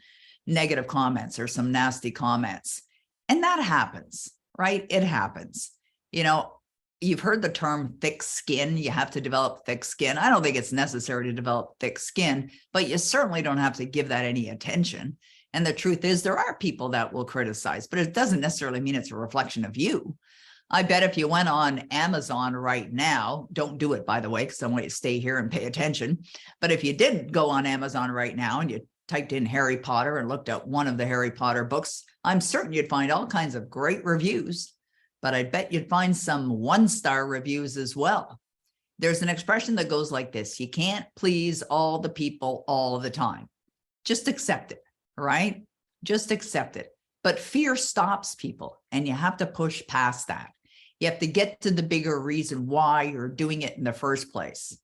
negative comments or some nasty comments. And that happens, right? It happens. You know, you've heard the term thick skin. You have to develop thick skin. I don't think it's necessary to develop thick skin, but you certainly don't have to give that any attention. And the truth is, there are people that will criticize, but it doesn't necessarily mean it's a reflection of you. I bet if you went on Amazon right now, don't do it, by the way, because I want you to stay here and pay attention. But if you did go on Amazon right now and you typed in Harry Potter and looked at one of the Harry Potter books, I'm certain you'd find all kinds of great reviews, but I bet you'd find some one-star reviews as well. There's an expression that goes like this: you can't please all the people all the time. Just accept it, right? Just accept it. But fear stops people, and you have to push past that. You have to get to the bigger reason why you're doing it in the first place.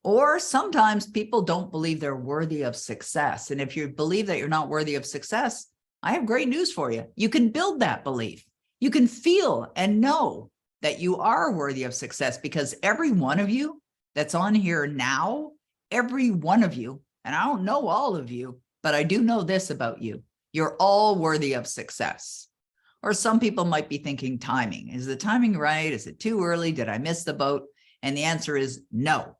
Or sometimes people don't believe they're worthy of success. And if you believe that you're not worthy of success, I have great news for you. You can build that belief. You can feel and know that you are worthy of success, because every one of you that's on here now, every one of you, and I don't know all of you, but I do know this about you: you're all worthy of success. Or some people might be thinking timing. Is the timing right? Is it too early? Did I miss the boat? And the answer is no.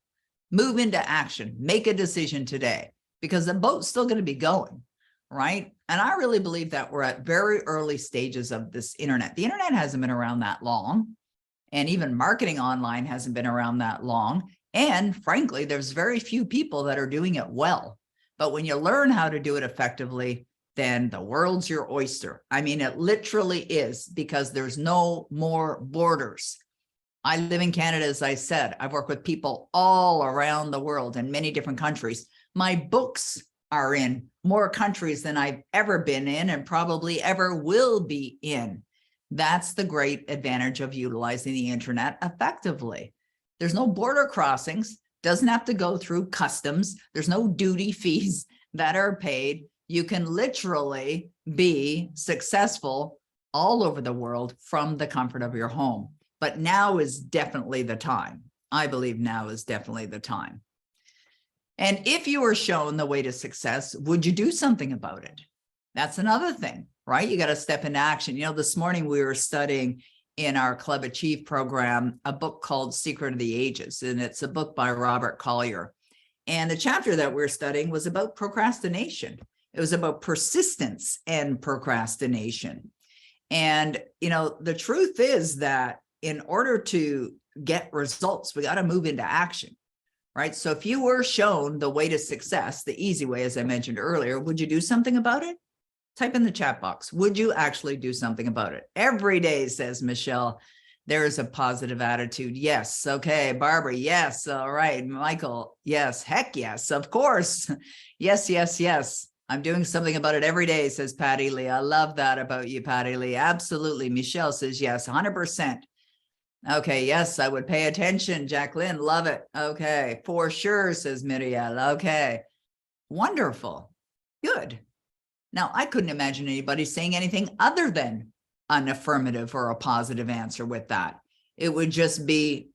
Move into action. Make a decision today, because the boat's still going to be going, right? And I really believe that we're at very early stages of this internet. The internet hasn't been around that long, and even marketing online hasn't been around that long. And frankly, there's very few people that are doing it well. But when you learn how to do it effectively, then the world's your oyster. I mean, it literally is, because there's no more borders. I live in Canada, as I said. I've worked with people all around the world in many different countries. My books are in more countries than I've ever been in and probably ever will be in. That's the great advantage of utilizing the internet effectively. There's no border crossings, doesn't have to go through customs. There's no duty fees that are paid. You can literally be successful all over the world from the comfort of your home. But now is definitely the time. I believe now is definitely the time. And if you were shown the way to success, would you do something about it? That's another thing, right? You got to step into action. You know, this morning we were studying in our Club Achieve program a book called Secret of the Ages, and it's a book by Robert Collier. And the chapter that we're studying was about procrastination. It was about persistence and procrastination. And, you know, the truth is that in order to get results, we got to move into action, right? So if you were shown the way to success, the easy way, as I mentioned earlier, would you do something about it? Type in the chat box. Would you actually do something about it? Every day, says Michelle, there is a positive attitude. Yes. Okay. Barbara. Yes. All right. Michael. Yes. Heck yes. Of course. Yes, yes, yes. I'm doing something about it every day, says Patty Lee. I love that about you, Patty Lee. Absolutely. Michelle says yes, 100%. Okay, yes, I would pay attention. Jacqueline, love it. Okay, for sure, says Miriel. Okay, wonderful. Good. Now, I couldn't imagine anybody saying anything other than an affirmative or a positive answer with that. It would just be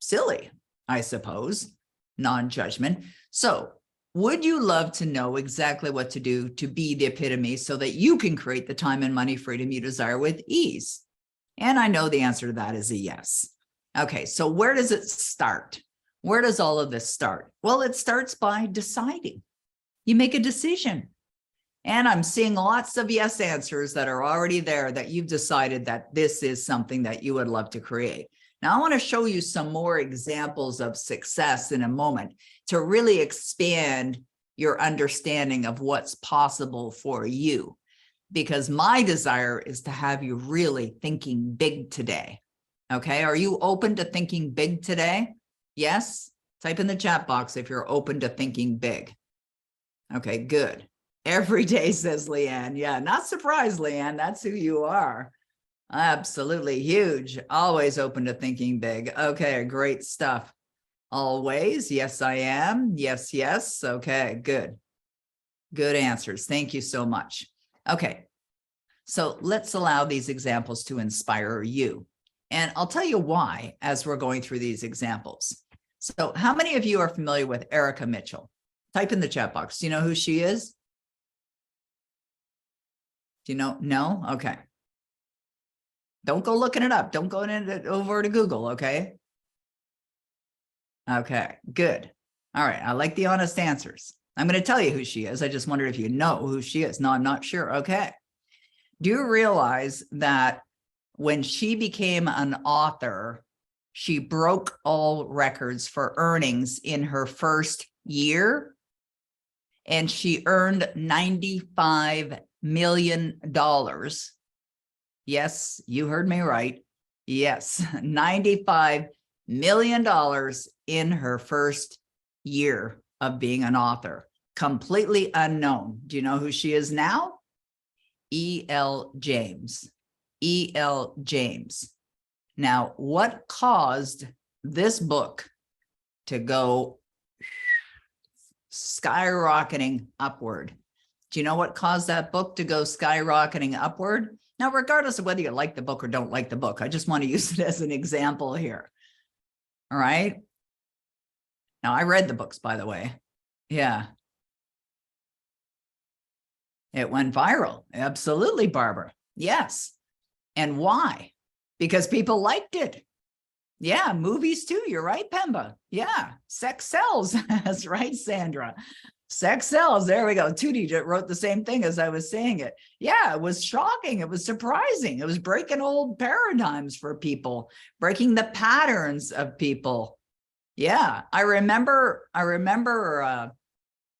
silly, I suppose, non-judgment. So, would you love to know exactly what to do to be the epitome so that you can create the time and money freedom you desire with ease? And I know the answer to that is a yes. Okay, so where does it start? Where does all of this start? Well, it starts by deciding. You make a decision. And I'm seeing lots of yes answers that are already there, that you've decided that this is something that you would love to create. Now, I want to show you some more examples of success in a moment to really expand your understanding of what's possible for you. Because my desire is to have you really thinking big today. Okay, are you open to thinking big today? Yes? Type in the chat box if you're open to thinking big. Okay, good. Every day, says Leanne. Yeah, not surprised, Leanne. That's who you are. Absolutely huge. Always open to thinking big. Okay, great stuff. Always. Yes, I am. Yes, yes. Okay, good. Good answers. Thank you so much. Okay, so let's allow these examples to inspire you. And I'll tell you why as we're going through these examples. So how many of you are familiar with Erica Mitchell? Type in the chat box. Do you know who she is? Do you know? No? Okay. Don't go looking it up. Don't go over to Google, okay? Okay, good. All right, I like the honest answers. I'm going to tell you who she is. I just wondered if you know who she is. No, I'm not sure. Okay. Do you realize that when she became an author, she broke all records for earnings in her first year? And she earned $95 million. Yes, you heard me right. Yes, $95 million in her first year of being an author. Completely unknown. Do you know who she is now? E.L. James. E.L. James. Now, what caused this book to go skyrocketing upward? Do you know what caused that book to go skyrocketing upward? Now, regardless of whether you like the book or don't like the book, I just want to use it as an example here. All right. Now, I read the books, by the way. Yeah. It went viral. Absolutely, Barbara. Yes. And why? Because people liked it. Yeah, movies too. You're right, Pemba. Yeah, sex sells. That's right, Sandra. Sex sells. There we go. Tootie wrote the same thing as I was saying it. Yeah, it was shocking. It was surprising. It was breaking old paradigms for people, breaking the patterns of people. Yeah, I remember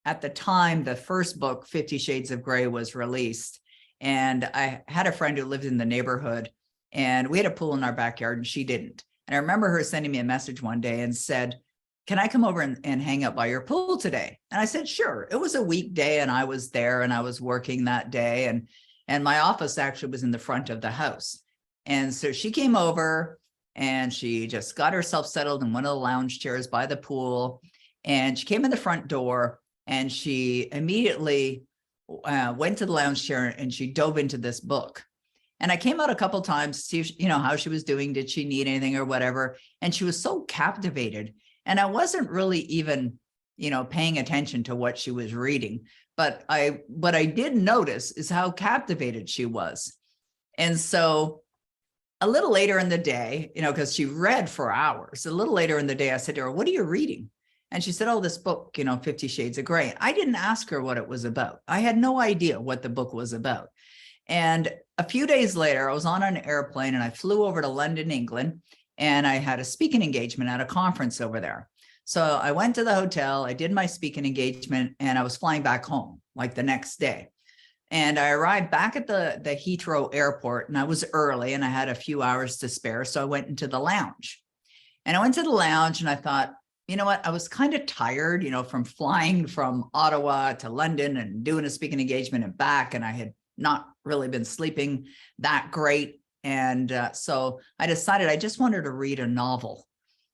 at the time, the first book, 50 Shades of Grey, was released. And I had a friend who lived in the neighborhood, and we had a pool in our backyard and she didn't. And I remember her sending me a message one day and said, can I come over and hang out by your pool today? And I said, sure. It was a weekday and I was there and I was working that day. And my office actually was in the front of the house. And so she came over and she just got herself settled in one of the lounge chairs by the pool. And she came in the front door and she immediately went to the lounge chair and she dove into this book. And I came out a couple of times to see if, how she was doing. Did she need anything or whatever? And she was so captivated. And I wasn't really even, paying attention to what she was reading. But what I did notice is how captivated she was. And so a little later in the day, because she read for hours, a little later in the day, I said to her, what are you reading? And she said, oh, this book, 50 Shades of Grey. I didn't ask her what it was about. I had no idea what the book was about. And a few days later, I was on an airplane and I flew over to London, England, and I had a speaking engagement at a conference over there. So I went to the hotel, I did my speaking engagement, and I was flying back home like the next day. And I arrived back at the Heathrow airport, and I was early and I had a few hours to spare. So I went into the lounge. And I went to the lounge and I thought, you know what, I was kind of tired, from flying from Ottawa to London and doing a speaking engagement and back. And I had not really been sleeping that great. And so I decided I just wanted to read a novel.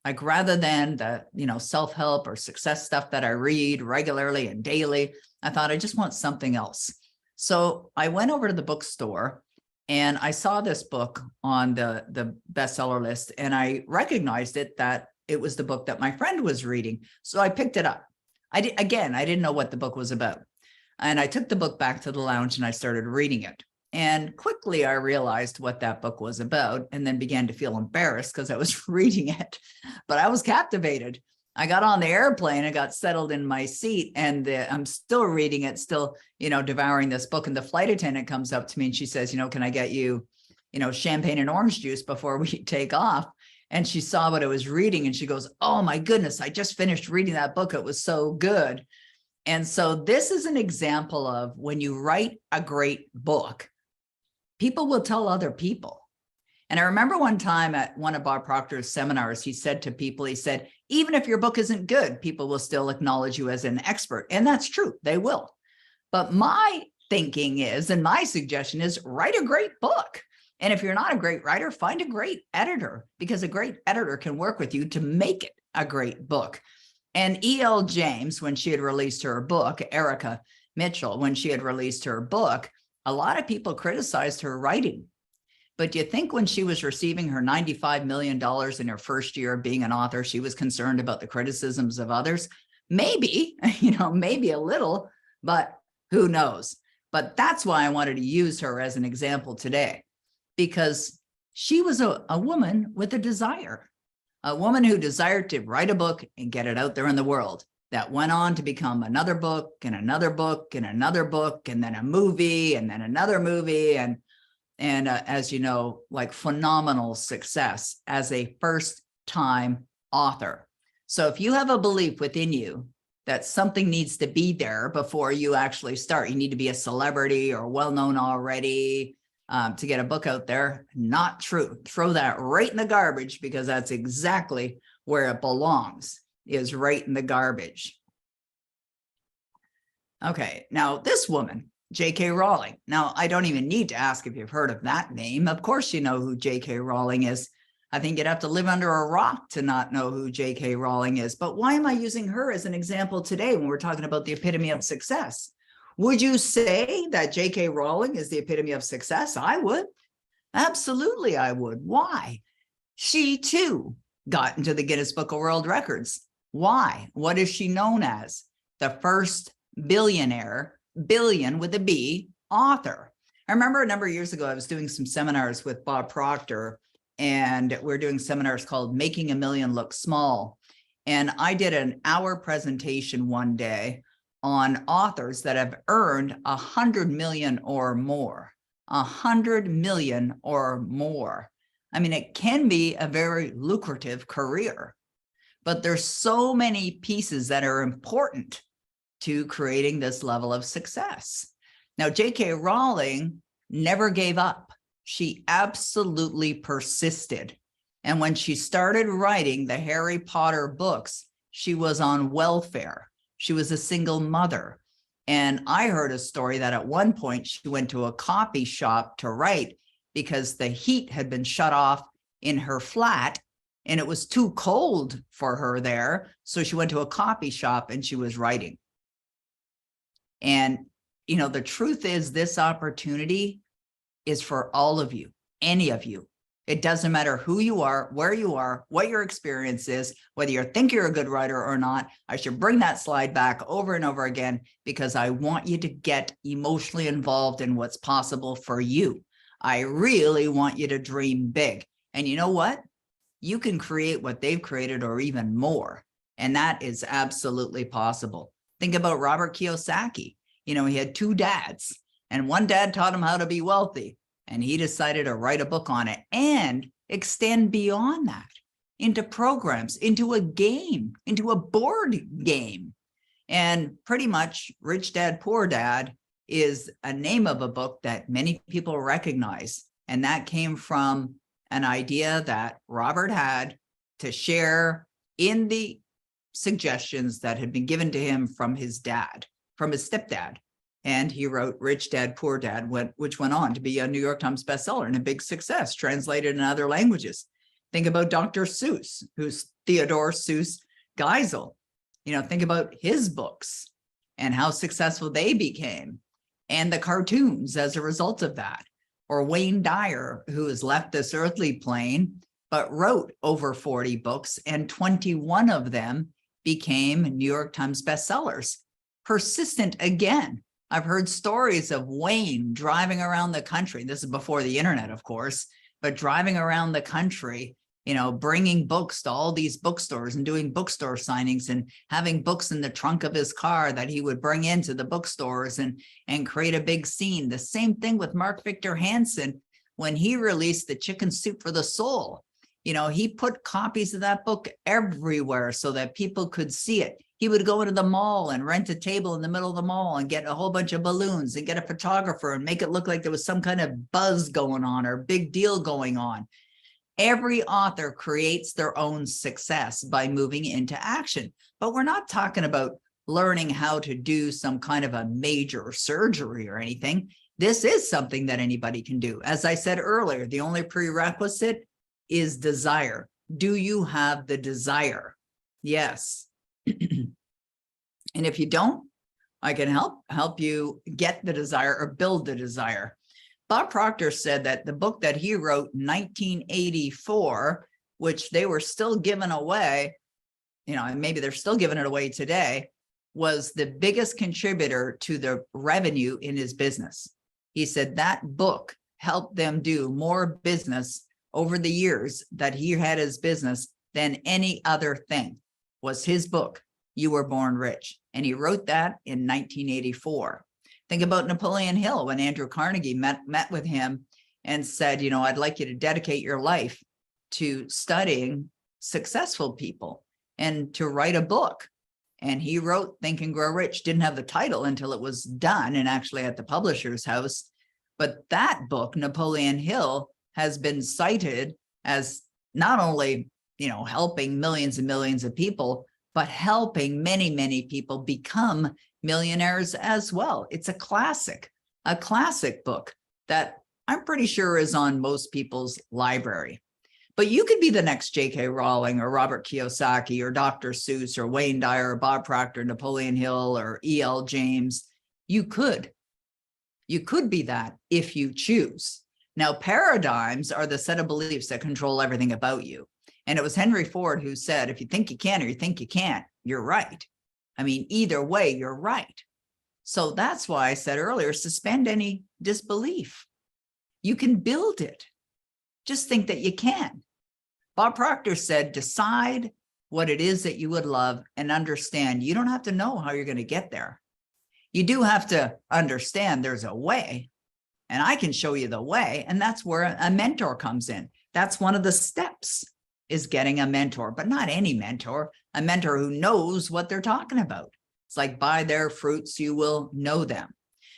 Like rather than the, self-help or success stuff that I read regularly and daily, I thought I just want something else. So I went over to the bookstore and I saw this book on the bestseller list, and I recognized that it was the book that my friend was reading. So I picked it up. I didn't know what the book was about. And I took the book back to the lounge and I started reading it. And quickly I realized what that book was about, and then began to feel embarrassed because I was reading it, but I was captivated. I got on the airplane and got settled in my seat, and I'm still reading it, still, devouring this book. And the flight attendant comes up to me and she says, can I get you, champagne and orange juice before we take off? And she saw what I was reading and she goes, oh my goodness, I just finished reading that book. It was so good. And so this is an example of when you write a great book, people will tell other people. And I remember one time at one of Bob Proctor's seminars, he said to people, he said, even if your book isn't good, people will still acknowledge you as an expert. And that's true, they will. But my thinking is, and my suggestion is, write a great book. And if you're not a great writer, find a great editor, because a great editor can work with you to make it a great book. And E.L. James, when she had released her book, Erica Mitchell, when she had released her book, a lot of people criticized her writing. But do you think when she was receiving her $95 million in her first year of being an author, she was concerned about the criticisms of others? Maybe, maybe a little, but who knows? But that's why I wanted to use her as an example today, because she was a woman with a desire, a woman who desired to write a book and get it out there in the world, that went on to become another book and another book and another book, and then a movie and then another movie. And as you know, like phenomenal success as a first-time author. So if you have a belief within you that something needs to be there before you actually start, you need to be a celebrity or well-known already to get a book out there, not true. Throw that right in the garbage, because that's exactly where it belongs, is right in the garbage. Okay, now this woman, J.K. Rowling. Now, I don't even need to ask if you've heard of that name. Of course, you know who J.K. Rowling is. I think you'd have to live under a rock to not know who J.K. Rowling is. But why am I using her as an example today when we're talking about the epitome of success? Would you say that J.K. Rowling is the epitome of success? I would. Absolutely, I would. Why? She, too, got into the Guinness Book of World Records. Why? What is she known as? The first billionaire, billion with a B, author. I remember a number of years ago, I was doing some seminars with Bob Proctor, and we're doing seminars called Making $1 Million Look Small. And I did an hour presentation one day on authors that have earned 100 million or more, 100 million or more. I mean, it can be a very lucrative career, but there's so many pieces that are important to creating this level of success. Now, J.K. Rowling never gave up. She absolutely persisted. And when she started writing the Harry Potter books, she was on welfare. She was a single mother. And I heard a story that at one point she went to a coffee shop to write because the heat had been shut off in her flat and it was too cold for her there. So she went to a coffee shop and she was writing. And, you know, the truth is this opportunity is for all of you, any of you. It doesn't matter who you are, where you are, what your experience is, whether you think you're a good writer or not. I should bring that slide back over and over again because I want you to get emotionally involved in what's possible for you. I really want you to dream big. And you know what? You can create what they've created or even more. And that is absolutely possible. Think about Robert Kiyosaki. You know, he had two dads, and one dad taught him how to be wealthy. And he decided to write a book on it and extend beyond that into programs, into a game, into a board game. And pretty much Rich Dad, Poor Dad is a name of a book that many people recognize. And that came from an idea that Robert had to share in the suggestions that had been given to him from his dad, from his stepdad. And he wrote Rich Dad, Poor Dad, which went on to be a New York Times bestseller and a big success, translated in other languages. Think about Dr. Seuss, who's Theodore Seuss Geisel. You know, think about his books and how successful they became and the cartoons as a result of that. Or Wayne Dyer, who has left this earthly plane, but wrote over 40 books and 21 of them became New York Times bestsellers. Persistent again. I've heard stories of Wayne driving around the country. This is before the internet, of course, but driving around the country, you know, bringing books to all these bookstores and doing bookstore signings and having books in the trunk of his car that he would bring into the bookstores and create a big scene. The same thing with Mark Victor Hansen when he released The Chicken Soup for the Soul. You know, he put copies of that book everywhere so that people could see it. He would go into the mall and rent a table in the middle of the mall and get a whole bunch of balloons and get a photographer and make it look like there was some kind of buzz going on or big deal going on. Every author creates their own success by moving into action. But we're not talking about learning how to do some kind of a major surgery or anything. This is something that anybody can do. As I said earlier, the only prerequisite is desire. Do you have the desire? Yes. And if you don't, I can help you get the desire or build the desire. Bob Proctor said that the book that he wrote in 1984, which they were still giving away, you know, and maybe they're still giving it away today, was the biggest contributor to the revenue in his business. He said that book helped them do more business over the years that he had his business than any other thing. Was his book, You Were Born Rich. And he wrote that in 1984. Think about Napoleon Hill when Andrew Carnegie met with him and said, you know, I'd like you to dedicate your life to studying successful people and to write a book. And he wrote Think and Grow Rich, didn't have the title until it was done and actually at the publisher's house. But that book, Napoleon Hill, has been cited as not only, you know, helping millions and millions of people, but helping many, many people become millionaires as well. It's a classic book that I'm pretty sure is on most people's library. But you could be the next J.K. Rowling or Robert Kiyosaki or Dr. Seuss or Wayne Dyer or Bob Proctor, Napoleon Hill or E.L. James. You could be that if you choose. Now, paradigms are the set of beliefs that control everything about you. And it was Henry Ford who said, if you think you can or you think you can't, you're right. I mean, either way, you're right. So that's why I said earlier, suspend any disbelief. You can build it. Just think that you can. Bob Proctor said, decide what it is that you would love and understand. You don't have to know how you're going to get there. You do have to understand there's a way, and I can show you the way. And that's where a mentor comes in. That's one of the steps, is getting a mentor, but not any mentor, a mentor who knows what they're talking about. It's like, by their fruits, you will know them.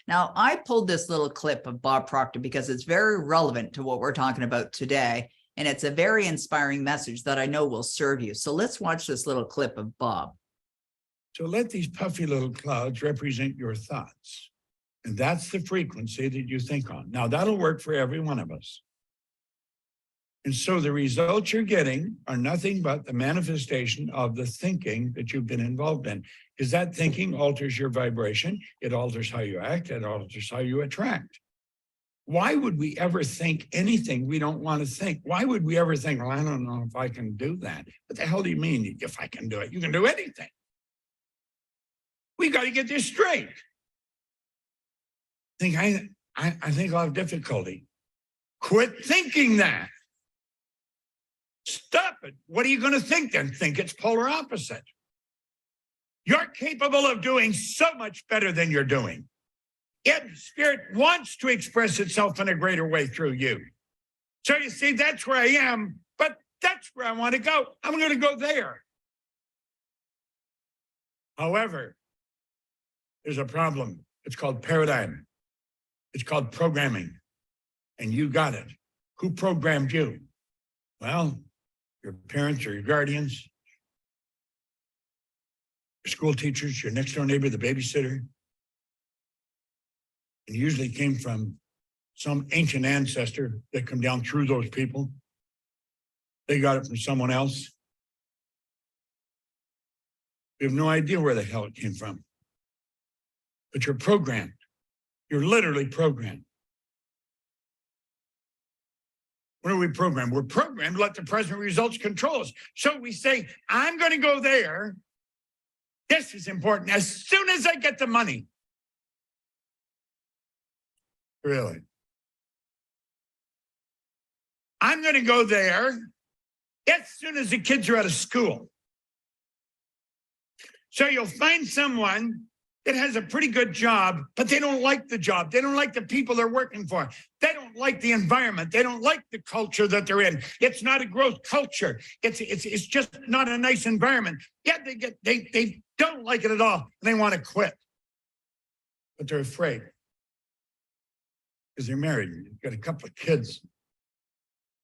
Now, I pulled this little clip of Bob Proctor because it's very relevant to what we're talking about today. And it's a very inspiring message that I know will serve you. So let's watch this little clip of Bob. So let these puffy little clouds represent your thoughts. And that's the frequency that you think on. Now, that'll work for every one of us. And so the results you're getting are nothing but the manifestation of the thinking that you've been involved in. Because that thinking alters your vibration. It alters how you act. It alters how you attract. Why would we ever think anything we don't want to think? Why would we ever think, well, I don't know if I can do that? What the hell do you mean if I can do it? You can do anything. We got to get this straight. I think I'll have difficulty. Quit thinking that. Stop it. What are you going to think then? Think it's polar opposite. You're capable of doing so much better than you're doing. Yet spirit wants to express itself in a greater way through you. So you see, that's where I am, but that's where I want to go. I'm going to go there. However, there's a problem. It's called paradigm. It's called programming. And you got it. Who programmed you? Well, your parents or your guardians, your school teachers, your next door neighbor, the babysitter. It usually came from some ancient ancestor that come down through those people. They got it from someone else. We have no idea where the hell it came from. But you're programmed. You're literally programmed. What are we programmed? We're programmed to let the present results control us. So we say, I'm going to go there. This is important. As soon as I get the money. Really? I'm going to go there as soon as the kids are out of school. So you'll find someone that has a pretty good job, but they don't like the job. They don't like the people they're working for. They don't like the environment. They don't like the culture that they're in. It's not a growth culture. It's just not a nice environment. Yet they don't like it at all. And they want to quit. But they're afraid. Because they're married, you've got a couple of kids.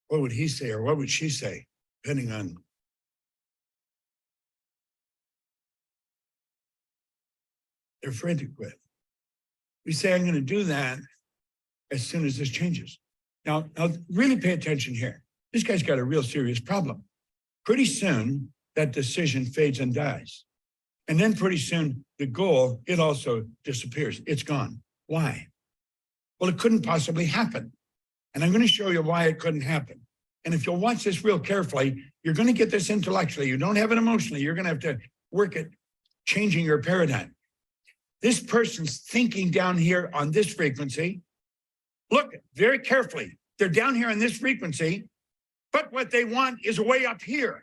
What would he say or what would she say, depending on. They're afraid to quit. We say, I'm going to do that as soon as this changes. Now, really pay attention here. This guy's got a real serious problem. Pretty soon, that decision fades and dies. And then pretty soon, the goal, it also disappears. It's gone. Why? Well, it couldn't possibly happen. And I'm going to show you why it couldn't happen. And if you'll watch this real carefully, you're going to get this intellectually. You don't have it emotionally. You're going to have to work at changing your paradigm. This person's thinking down here on this frequency. Look very carefully. They're down here on this frequency, but what they want is way up here.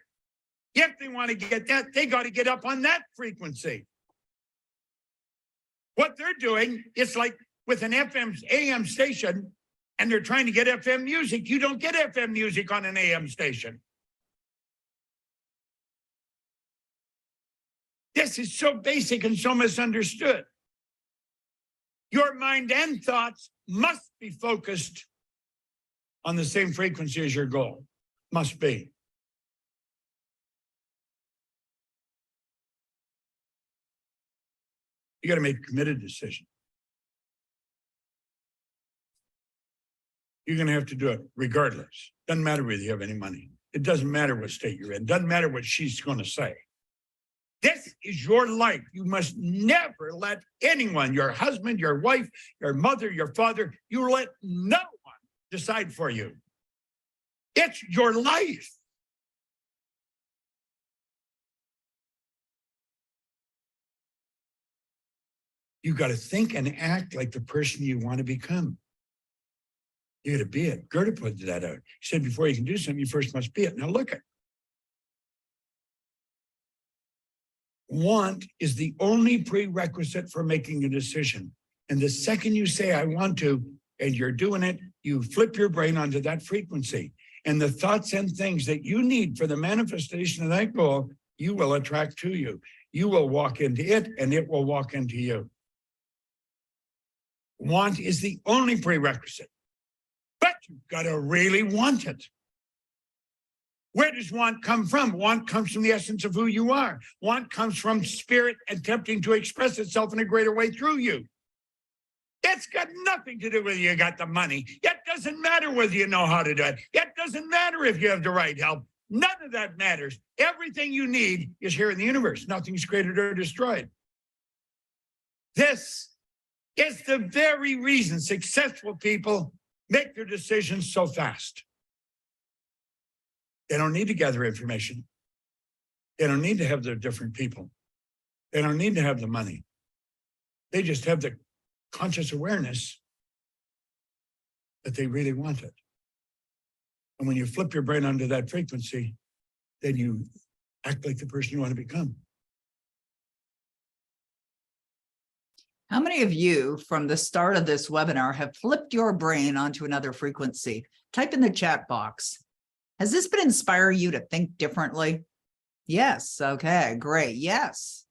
If they want to get that, they got to get up on that frequency. What they're doing is like with an FM AM station, and they're trying to get FM music. You don't get FM music on an AM station. This is so basic and so misunderstood. Your mind and thoughts must be focused on the same frequency as your goal. Must be. You got to make a committed decision. You're going to have to do it regardless. Doesn't matter whether you have any money. It doesn't matter what state you're in. Doesn't matter what she's going to say. This is your life. You must never let anyone, your husband, your wife, your mother, your father, you let no one decide for you. It's your life. You got to think and act like the person you want to become. You got to be it. Goethe put that out. He said, before you can do something, you first must be it. Now look at. Want is the only prerequisite for making a decision. And the second you say, I want to, and you're doing it, you flip your brain onto that frequency. And the thoughts and things that you need for the manifestation of that goal, you will attract to you. You will walk into it and it will walk into you. Want is the only prerequisite, but you've got to really want it. Where does want come from? Want comes from the essence of who you are. Want comes from spirit attempting to express itself in a greater way through you. It's got nothing to do with you got the money. It doesn't matter whether you know how to do it. It doesn't matter if you have the right help. None of that matters. Everything you need is here in the universe. Nothing's created or destroyed. This is the very reason successful people make their decisions so fast. They don't need to gather information. They don't need to have the different people. They don't need to have the money. They just have the conscious awareness that they really want it. And when you flip your brain onto that frequency, then you act like the person you want to become. How many of you from the start of this webinar have flipped your brain onto another frequency? Type in the chat box. Has this been inspiring you to think differently? Yes. Okay, great. Yes.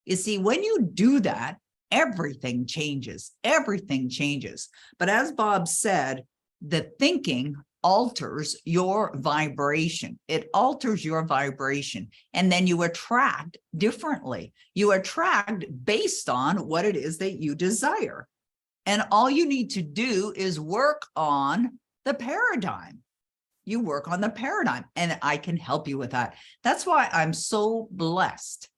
You see, when you do that, everything changes. Everything changes. But as Bob said, the thinking alters your vibration. It alters your vibration. And then you attract differently. You attract based on what it is that you desire. And all you need to do is work on the paradigm. You work on the paradigm, and I can help you with that. That's why I'm so blessed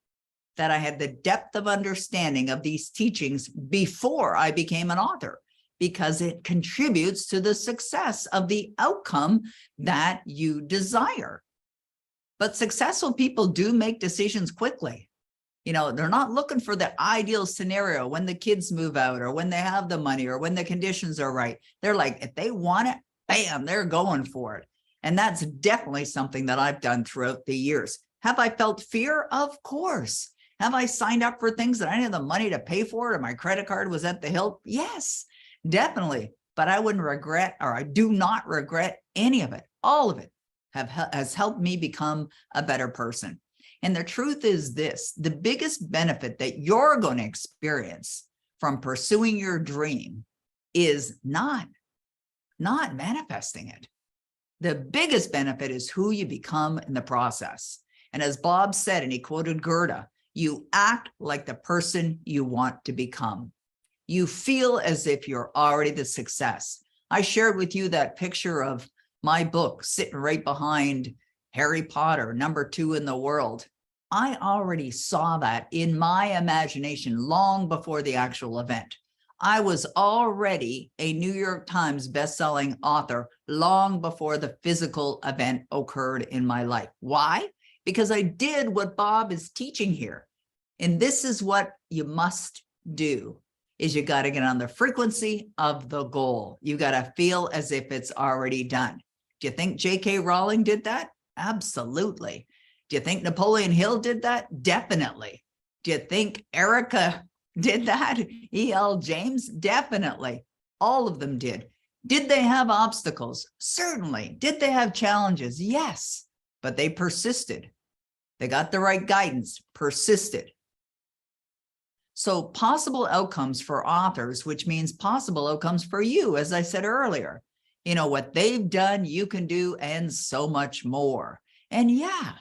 that I had the depth of understanding of these teachings before I became an author, because it contributes to the success of the outcome that you desire. But successful people do make decisions quickly. You know, they're not looking for the ideal scenario when the kids move out or when they have the money or when the conditions are right. They're like, if they want it, bam, they're going for it. And that's definitely something that I've done throughout the years. Have I felt fear? Of course. Have I signed up for things that I didn't have the money to pay for it, or my credit card was at the hilt? Yes, definitely. But I wouldn't regret, or I do not regret any of it. All of it has helped me become a better person. And the truth is this: the biggest benefit that you're going to experience from pursuing your dream is not manifesting it. The biggest benefit is who you become in the process. And as Bob said, and he quoted Goethe, you act like the person you want to become. You feel as if you're already the success. I shared with you that picture of my book sitting right behind Harry Potter, #2 in the world. I already saw that in my imagination long before the actual event. I was already a New York Times bestselling author long before the physical event occurred in my life. Why? Because I did what Bob is teaching here. And this is what you must do, is you got to get on the frequency of the goal. You got to feel as if it's already done. Do you think J.K. Rowling did that? Absolutely. Do you think Napoleon Hill did that? Definitely. Do you think Erica did that? E.L. James? Definitely. All of them did. Did they have obstacles? Certainly. Did they have challenges? Yes. But they persisted. They got the right guidance, persisted. So possible outcomes for authors, which means possible outcomes for you, as I said earlier. You know, what they've done, you can do, and so much more. And yeah,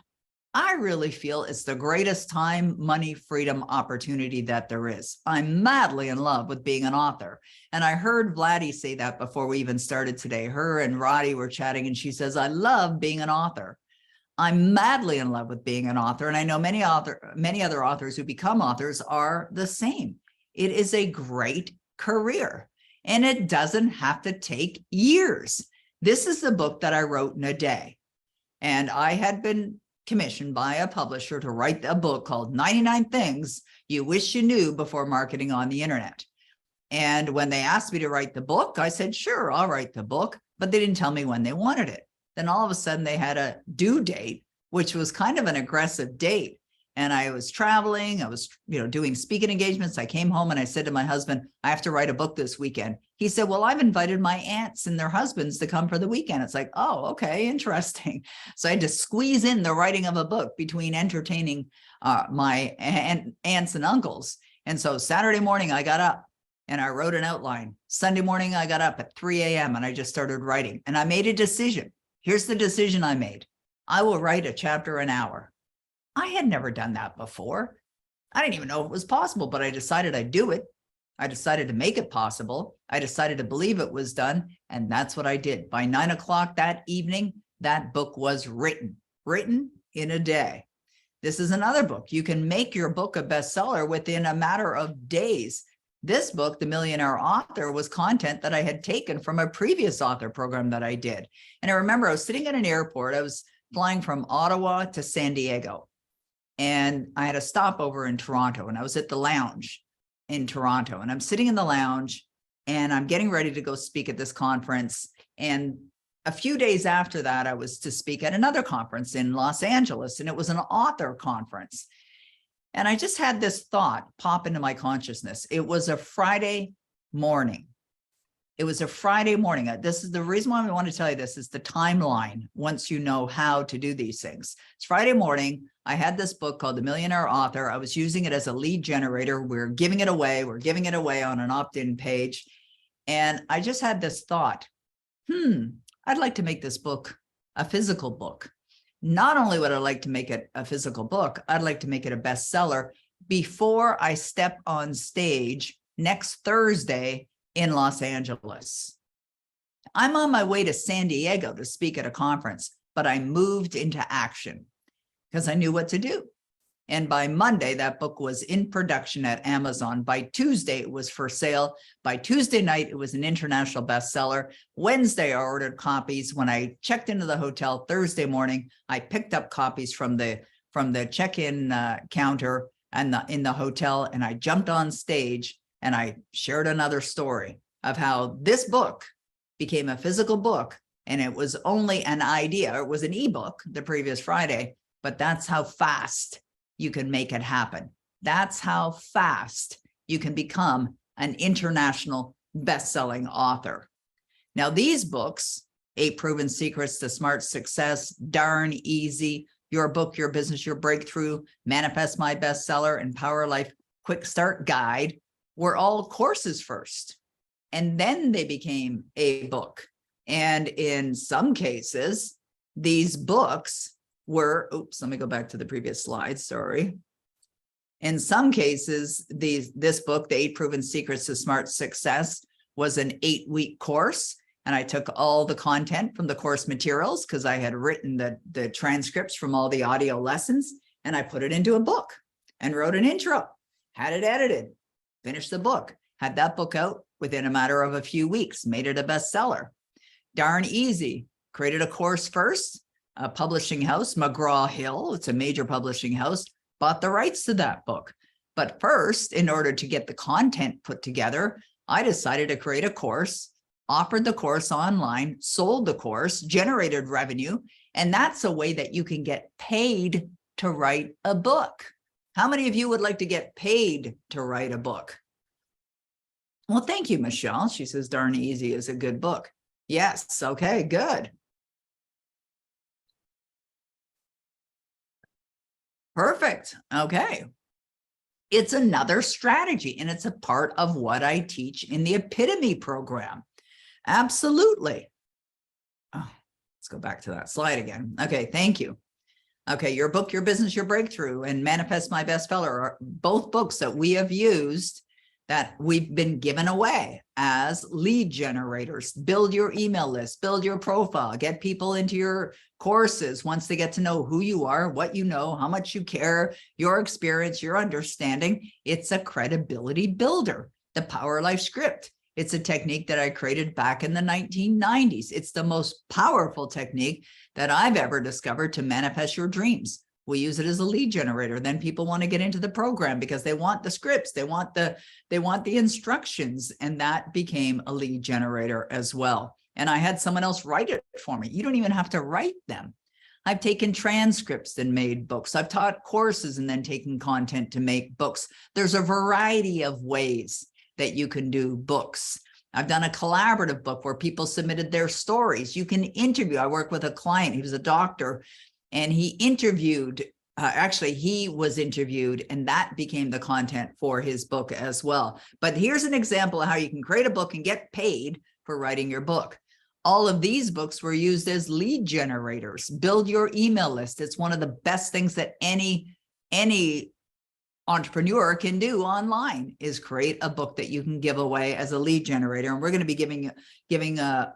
I really feel it's the greatest time, money, freedom opportunity that there is. I'm madly in love with being an author. And I heard Vladdy say that before we even started today. Her and Roddy were chatting, and she says, I love being an author. I'm madly in love with being an author. And I know many other authors who become authors are the same. It is a great career, and it doesn't have to take years. This is the book that I wrote in a day. And I had been commissioned by a publisher to write a book called 99 Things You Wish You Knew Before Marketing on the Internet. And when they asked me to write the book, I said, sure, I'll write the book, but they didn't tell me when they wanted it. Then all of a sudden they had a due date, which was kind of an aggressive date. and I was traveling. I was, doing speaking engagements. I came home and I said to my husband, I have to write a book this weekend. He said, well, I've invited my aunts and their husbands to come for the weekend. It's like, oh, okay, interesting. So I had to squeeze in the writing of a book between entertaining my aunts and uncles. And so Saturday morning, I got up and I wrote an outline. Sunday morning, I got up at 3 a.m. and I just started writing. And I made a decision. Here's the decision I made. I will write a chapter an hour. I had never done that before. I didn't even know it was possible, but I decided I'd do it. I decided to make it possible. I decided to believe it was done. And that's what I did. By 9 o'clock that evening, that book was written in a day. This is another book. You can make your book a bestseller within a matter of days. This book, The Millionaire Author, was content that I had taken from a previous author program that I did. And I remember I was sitting at an airport. I was flying from Ottawa to San Diego. And I had a stopover in Toronto, and I was at the lounge in Toronto, and I'm sitting in the lounge and I'm getting ready to go speak at this conference. And a few days after that, I was to speak at another conference in Los Angeles, and it was an author conference. And I just had this thought pop into my consciousness. It was a Friday morning. This is the reason why I want to tell you this is the timeline once you know how to do these things. It's Friday morning. I had this book called The Millionaire Author. I was using it as a lead generator. We're giving it away on an opt-in page. And I just had this thought, I'd like to make this book a physical book. Not only would I like to make it a physical book, I'd like to make it a bestseller before I step on stage next Thursday in Los Angeles. I'm on my way to San Diego to speak at a conference, but I moved into action because I knew what to do. And by Monday, that book was in production at Amazon. By Tuesday, it was for sale. By Tuesday night, it was an international bestseller. Wednesday, I ordered copies. When I checked into the hotel Thursday morning, I picked up copies from the check-in counter and in the hotel, and I jumped on stage and I shared another story of how this book became a physical book. And it was only an idea. It was an ebook the previous Friday, but that's how fast you can make it happen. That's how fast you can become an international best-selling author. Now, these books, 8 Proven Secrets to Smart Success, Darn Easy, Your Book, Your Business, Your Breakthrough, Manifest My Bestseller, and Power Life Quick Start Guide, were all courses first. And then they became a book. And in some cases, these books were, let me go back to the previous slide, sorry. In some cases, this book, The 8 Proven Secrets to Smart Success, was an 8-week course. And I took all the content from the course materials because I had written the transcripts from all the audio lessons, and I put it into a book and wrote an intro, had it edited, finished the book, had that book out within a matter of a few weeks, made it a bestseller. Darn Easy, created a course first, a publishing house, McGraw-Hill, it's a major publishing house, bought the rights to that book. But first, in order to get the content put together, I decided to create a course, offered the course online, sold the course, generated revenue, and that's a way that you can get paid to write a book. How many of you would like to get paid to write a book? Well, thank you, Michelle. She says, Darn Easy is a good book. Yes. Okay, good. Perfect. Okay. It's another strategy, and it's a part of what I teach in the Epitome program. Absolutely. Oh, let's go back to that slide again. Okay, thank you. Okay, Your Book, Your Business, Your Breakthrough, and Manifest My Bestseller are both books that we have used that we've been given away as lead generators. Build your email list, build your profile, get people into your courses once they get to know who you are, what you know, how much you care, your experience, your understanding. It's a credibility builder. The Power Life Script. It's a technique that I created back in the 1990s. It's the most powerful technique that I've ever discovered to manifest your dreams. We use it as a lead generator. Then people want to get into the program because they want the scripts, they want the instructions, and that became a lead generator as well. And I had someone else write it for me. You don't even have to write them. I've taken transcripts and made books. I've taught courses and then taken content to make books. There's a variety of ways that you can do books. I've done a collaborative book where people submitted their stories. You can interview. I work with a client. He was a doctor and he interviewed, actually he was interviewed, and that became the content for his book as well. But here's an example of how you can create a book and get paid for writing your book. All of these books were used as lead generators. Build your email list. It's one of the best things that any entrepreneur can do online, is create a book that you can give away as a lead generator. And we're going to be giving a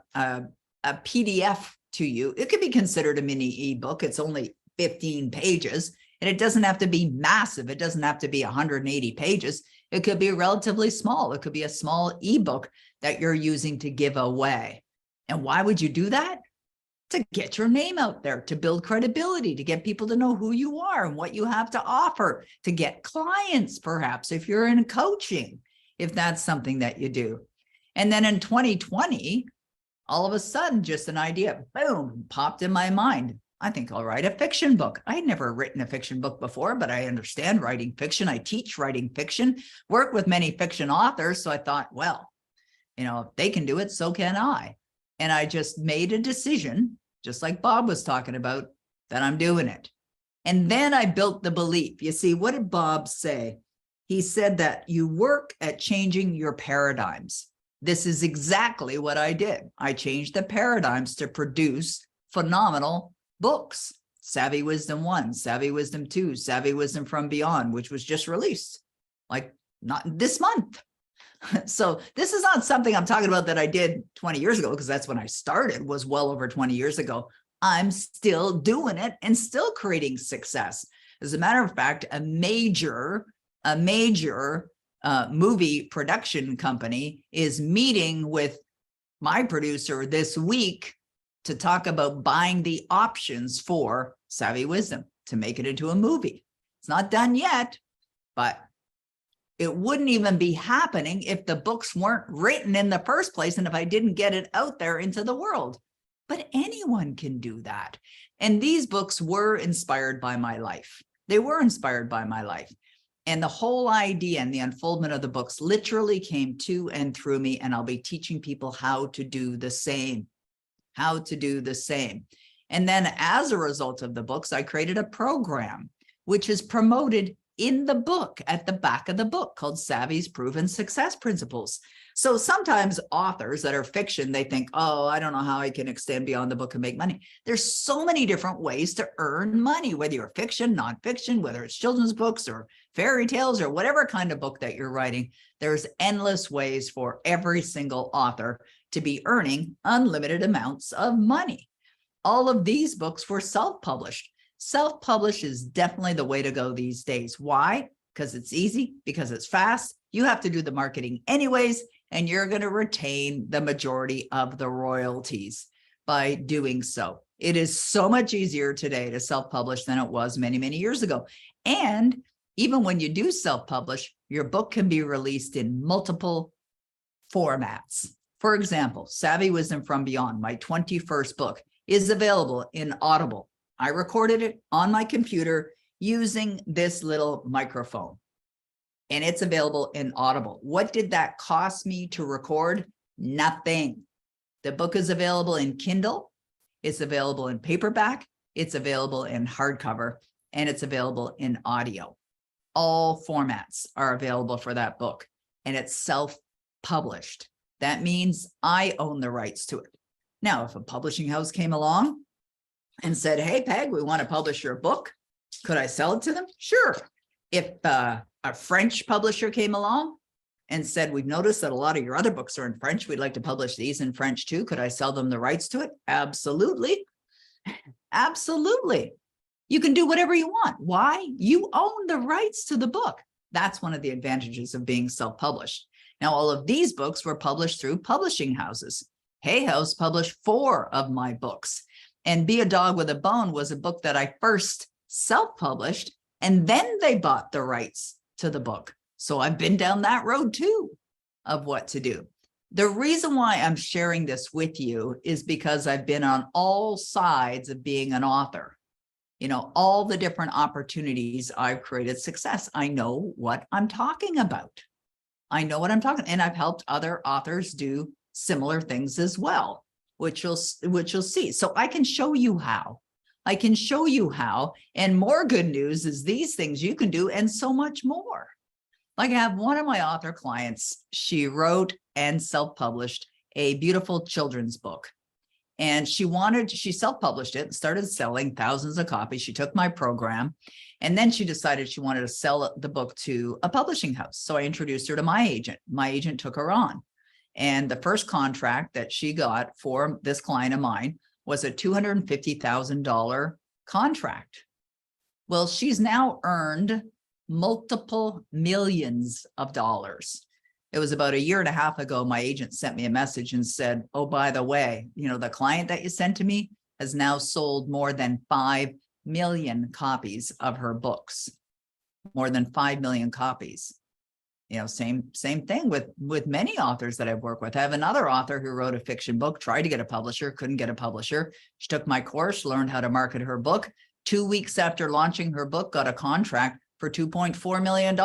PDF to you. It could be considered a mini ebook. It's only 15 pages and it doesn't have to be massive. It doesn't have to be 180 pages. It could be relatively small. It could be a small ebook that you're using to give away. And why would you do that? To get your name out there, to build credibility, to get people to know who you are and what you have to offer, to get clients, perhaps, if you're in coaching, if that's something that you do. And then in 2020, all of a sudden, just an idea, boom, popped in my mind. I think I'll write a fiction book. I had never written a fiction book before, but I understand writing fiction. I teach writing fiction, work with many fiction authors. So I thought, well, if they can do it, so can I. And I just made a decision, just like Bob was talking about, that I'm doing it. And then I built the belief. You see, what did Bob say? He said that you work at changing your paradigms. This is exactly what I did. I changed the paradigms to produce phenomenal books. Savvy Wisdom 1, Savvy Wisdom 2, Savvy Wisdom from Beyond, which was just released, like not this month. So this is not something I'm talking about that I did 20 years ago, because that's when I started, was well over 20 years ago. I'm still doing it and still creating success. As a matter of fact, a major movie production company is meeting with my producer this week to talk about buying the options for Savvy Wisdom to make it into a movie. It's not done yet, but it wouldn't even be happening if the books weren't written in the first place and if I didn't get it out there into the world. But anyone can do that. And these books were inspired by my life. They were inspired by my life. And the whole idea and the unfoldment of the books literally came to and through me. And I'll be teaching people how to do the same, And then as a result of the books, I created a program which is promoted in the book, at the back of the book, called Savvy's Proven Success Principles. So sometimes authors that are fiction, they think, oh, I don't know how I can extend beyond the book and make money. There's so many different ways to earn money, whether you're fiction, nonfiction, whether it's children's books or fairy tales or whatever kind of book that you're writing. There's endless ways for every single author to be earning unlimited amounts of money. All of these books were self-published. Self-publish is definitely the way to go these days. Why? Because it's easy, because it's fast. You have to do the marketing anyways, and you're going to retain the majority of the royalties by doing so. It is so much easier today to self-publish than it was many, many years ago. And even when you do self-publish, your book can be released in multiple formats. For example, Savvy Wisdom from Beyond, my 21st book, is available in Audible. I recorded it on my computer using this little microphone, and it's available in Audible. What did that cost me to record? Nothing. The book is available in Kindle. It's available in paperback. It's available in hardcover, and it's available in audio. All formats are available for that book, and it's self-published. That means I own the rights to it. Now, if a publishing house came along and said, hey, Peg, we want to publish your book, could I sell it to them? Sure. If a French publisher came along and said, we've noticed that a lot of your other books are in French, we'd like to publish these in French too, could I sell them the rights to it? Absolutely. Absolutely. You can do whatever you want. Why? You own the rights to the book. That's one of the advantages of being self-published. Now, all of these books were published through publishing houses. Hay House published 4 of my books. And Be a Dog with a Bone was a book that I first self-published, and then they bought the rights to the book. So I've been down that road too of what to do. The reason why I'm sharing this with you is because I've been on all sides of being an author. all the different opportunities I've created success. I know what I'm talking about. I know what I'm talking, and I've helped other authors do similar things as well, which you'll see. So I can show you how. And more good news is these things you can do and so much more. Like I have one of my author clients, she wrote and self-published a beautiful children's book. And she self-published it and started selling thousands of copies. She took my program, and then she decided she wanted to sell the book to a publishing house. So I introduced her to my agent. My agent took her on. And the first contract that she got for this client of mine was a $250,000 contract. Well, she's now earned multiple millions of dollars. It was about a year and a half ago, my agent sent me a message and said, oh, by the way, the client that you sent to me has now sold more than 5 million copies of her books, more than 5 million copies. Same thing with many authors that I've worked with. I have another author who wrote a fiction book, tried to get a publisher, couldn't get a publisher. She took my course, learned how to market her book. 2 weeks after launching her book, got a contract for $2.4 million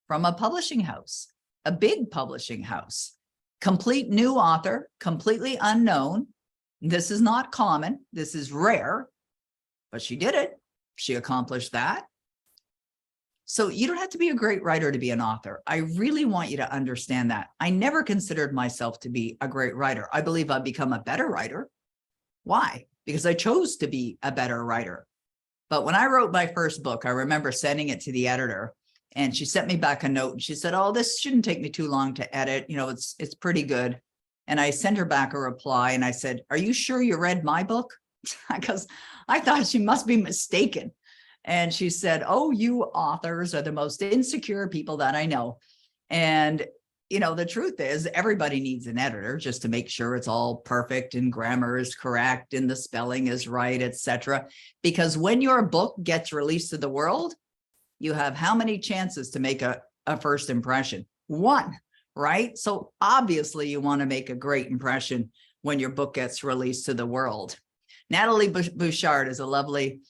from a publishing house. A big publishing house, complete new author, completely unknown. This is not common. This is rare, but she did it. She accomplished that. So you don't have to be a great writer to be an author. I really want you to understand that. I never considered myself to be a great writer. I believe I've become a better writer. Why? Because I chose to be a better writer. But when I wrote my first book, I remember sending it to the editor. And she sent me back a note and she said, oh, this shouldn't take me too long to edit. It's pretty good. And I sent her back a reply and I said, are you sure you read my book? Because I thought she must be mistaken. And she said, oh, you authors are the most insecure people that I know. And, the truth is everybody needs an editor just to make sure it's all perfect and grammar is correct and the spelling is right, etc. Because when your book gets released to the world, you have how many chances to make a first impression? One, right? So obviously you want to make a great impression when your book gets released to the world. Natalie Bouchard is a lovely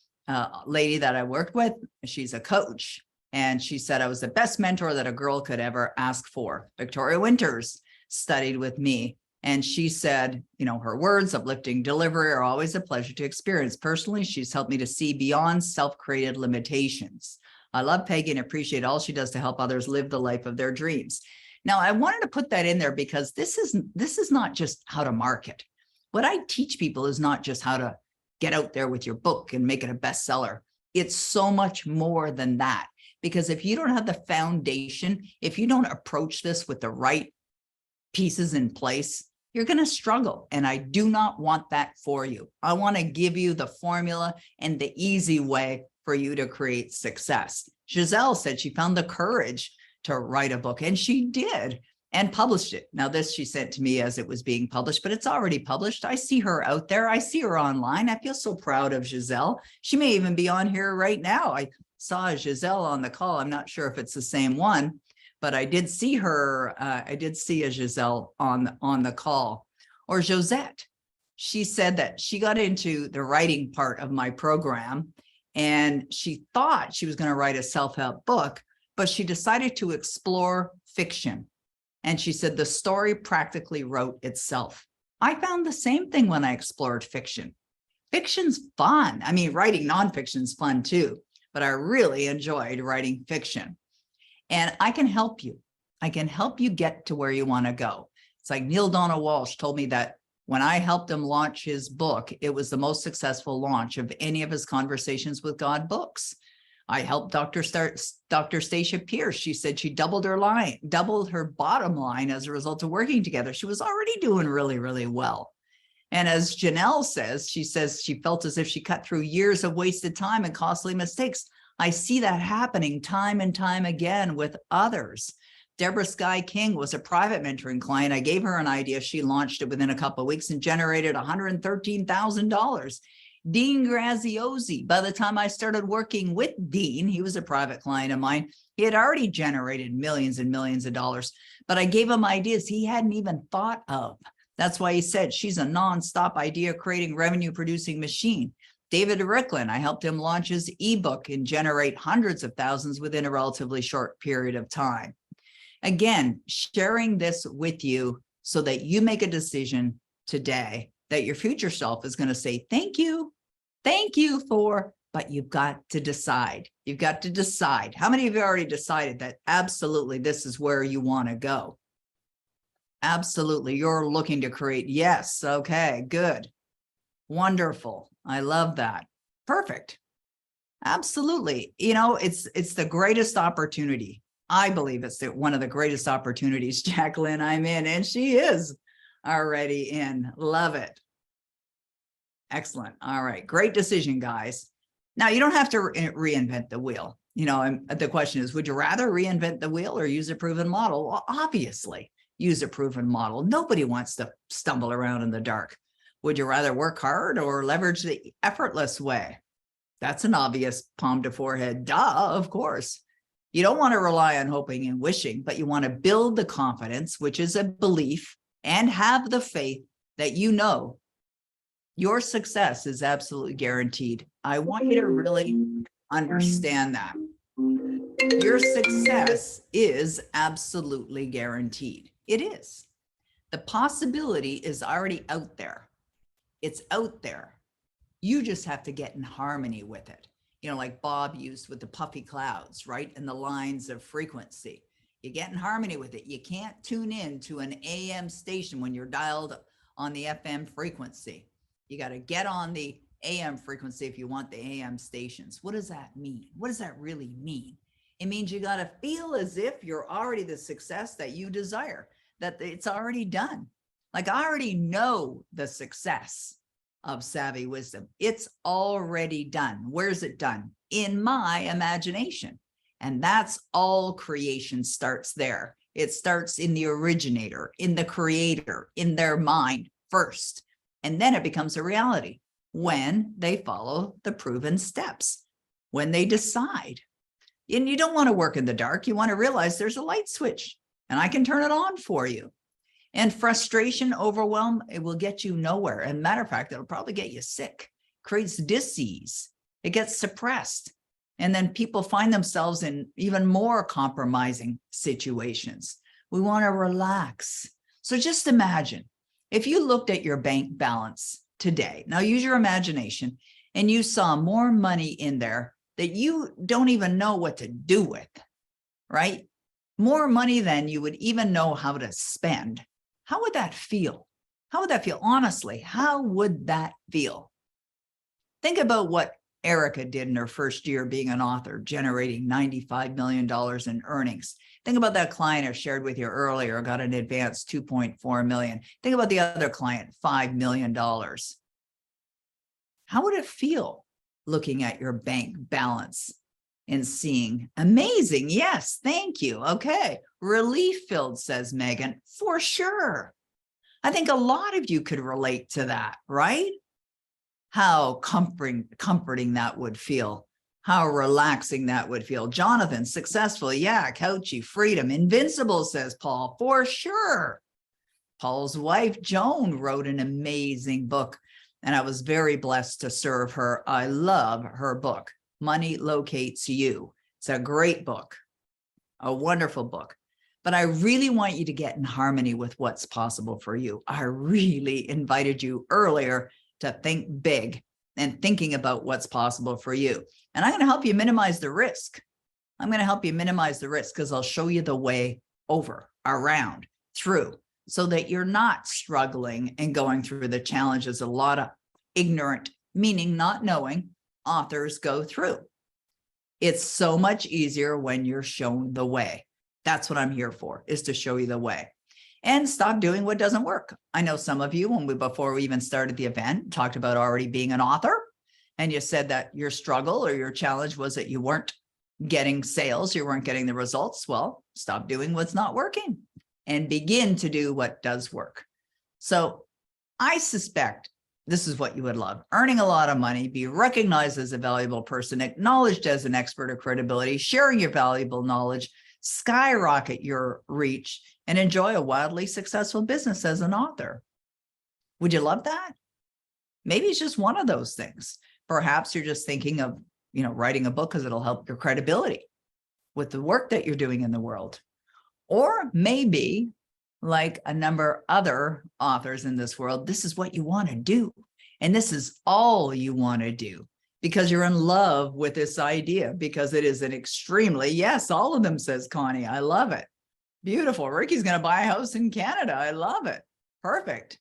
lady that I worked with. She's a coach. And she said, I was the best mentor that a girl could ever ask for. Victoria Winters studied with me. And she said, her words, uplifting delivery are always a pleasure to experience. Personally, she's helped me to see beyond self-created limitations. I love Peggy and appreciate all she does to help others live the life of their dreams. Now, I wanted to put that in there because this is not just how to market. What I teach people is not just how to get out there with your book and make it a bestseller. It's so much more than that. Because if you don't have the foundation, if you don't approach this with the right pieces in place, you're going to struggle. And I do not want that for you. I want to give you the formula and the easy way for you to create success. Giselle said she found the courage to write a book, and she did, and published it. Now, this she sent to me as it was being published, but it's already published. I see her out there. I see her online. I feel so proud of Giselle. She may even be on here right now. I saw Giselle on the call. I'm not sure if it's the same one, but I did see her. I did see a Giselle on the call. Or Josette. She said that she got into the writing part of my program, and she thought she was going to write a self-help book, but she decided to explore fiction. And she said the story practically wrote itself. I found the same thing when I explored fiction. Fiction's fun. I mean, writing nonfiction's fun too, but I really enjoyed writing fiction. And I can help you. I can help you get to where you want to go. It's like Neale Donald Walsch told me that when I helped him launch his book, it was the most successful launch of any of his Conversations with God books. I helped Dr. Stacia Pierce. She said she doubled her bottom line as a result of working together. She was already doing really, really well. And as Janelle says, she felt as if she cut through years of wasted time and costly mistakes. I see that happening time and time again with others. Deborah Sky King was a private mentoring client. I gave her an idea. She launched it within a couple of weeks and generated $113,000. Dean Graziosi, by the time I started working with Dean, he was a private client of mine. He had already generated millions and millions of dollars, but I gave him ideas he hadn't even thought of. That's why he said she's a nonstop idea creating revenue producing machine. David Ricklin, I helped him launch his ebook and generate hundreds of thousands within a relatively short period of time. Again, sharing this with you so that you make a decision today that your future self is going to say, thank you for, but you've got to decide. You've got to decide. How many of you already decided that absolutely this is where you want to go? Absolutely. You're looking to create. Yes. Okay, good. Wonderful. I love that. Perfect. Absolutely. You know, it's the greatest opportunity. I believe it's one of the greatest opportunities, Jacqueline, I'm in, and she is already in. Love it. Excellent. All right. Great decision, guys. Now, you don't have to reinvent the wheel. You know, the question is, would you rather reinvent the wheel or use a proven model? Well, obviously, use a proven model. Nobody wants to stumble around in the dark. Would you rather work hard or leverage the effortless way? That's an obvious palm to forehead. Duh, of course. You don't want to rely on hoping and wishing, but you want to build the confidence, which is a belief, and have the faith that you know your success is absolutely guaranteed. I want you to really understand that. Your success is absolutely guaranteed. It is. The possibility is already out there. It's out there. You just have to get in harmony with it. You know, like Bob used with the puffy clouds, right? And the lines of frequency. You get in harmony with it. You can't tune in to an AM station when you're dialed on the FM frequency. You got to get on the AM frequency if you want the AM stations. What does that mean? What does that really mean? It means you got to feel as if you're already the success that you desire, that it's already done. Like, I already know the success of Savvy Wisdom. It's already done. Where's it done? In my imagination. And that's all creation starts there. It starts in the originator, in the creator, in their mind first. And then it becomes a reality when they follow the proven steps, when they decide. And you don't want to work in the dark. You want to realize there's a light switch and I can turn it on for you. And frustration, overwhelm, it will get you nowhere. And matter of fact, it'll probably get you sick, creates dis-ease. It gets suppressed. And then people find themselves in even more compromising situations. We want to relax. So just imagine if you looked at your bank balance today, now use your imagination, and you saw more money in there that you don't even know what to do with, right? More money than you would even know how to spend. How would that feel? How would that feel? Honestly, how would that feel? Think about what Erica did in her first year being an author, generating $95 million in earnings. Think about that client I shared with you earlier, got an advance $2.4 million. Think about the other client, $5 million. How would it feel looking at your bank balance and seeing amazing? Yes, thank you. Okay. Relief filled, says Megan, for sure. I think a lot of you could relate to that, right? How comforting that would feel. How relaxing that would feel. Jonathan, successful. Yeah, couchy, freedom. Invincible, says Paul, for sure. Paul's wife, Joan, wrote an amazing book, and I was very blessed to serve her. I love her book, Money Locates You. It's a great book, a wonderful book. But I really want you to get in harmony with what's possible for you. I really invited you earlier to think big and thinking about what's possible for you. And I'm going to help you minimize the risk. I'm going to help you minimize the risk because I'll show you the way over, around, through, so that you're not struggling and going through the challenges a lot of ignorant, meaning not knowing, authors go through. It's so much easier when you're shown the way. That's what I'm here for, is to show you the way. And stop doing what doesn't work. I know some of you, before we even started the event, talked about already being an author, and you said that your struggle or your challenge was that you weren't getting sales, you weren't getting the results. Well, stop doing what's not working and begin to do what does work. So I suspect this is what you would love: earning a lot of money, be recognized as a valuable person, acknowledged as an expert of credibility, sharing your valuable knowledge, skyrocket your reach, and enjoy a wildly successful business as an author. Would you love that? Maybe it's just one of those things. Perhaps you're just thinking of, writing a book because it'll help your credibility with the work that you're doing in the world. Or maybe, like a number of other authors in this world, this is what you want to do. And this is all you want to do because you're in love with this idea, because it is an extremely, yes, all of them, says Connie. I love it. Beautiful. Ricky's going to buy a house in Canada. I love it. Perfect.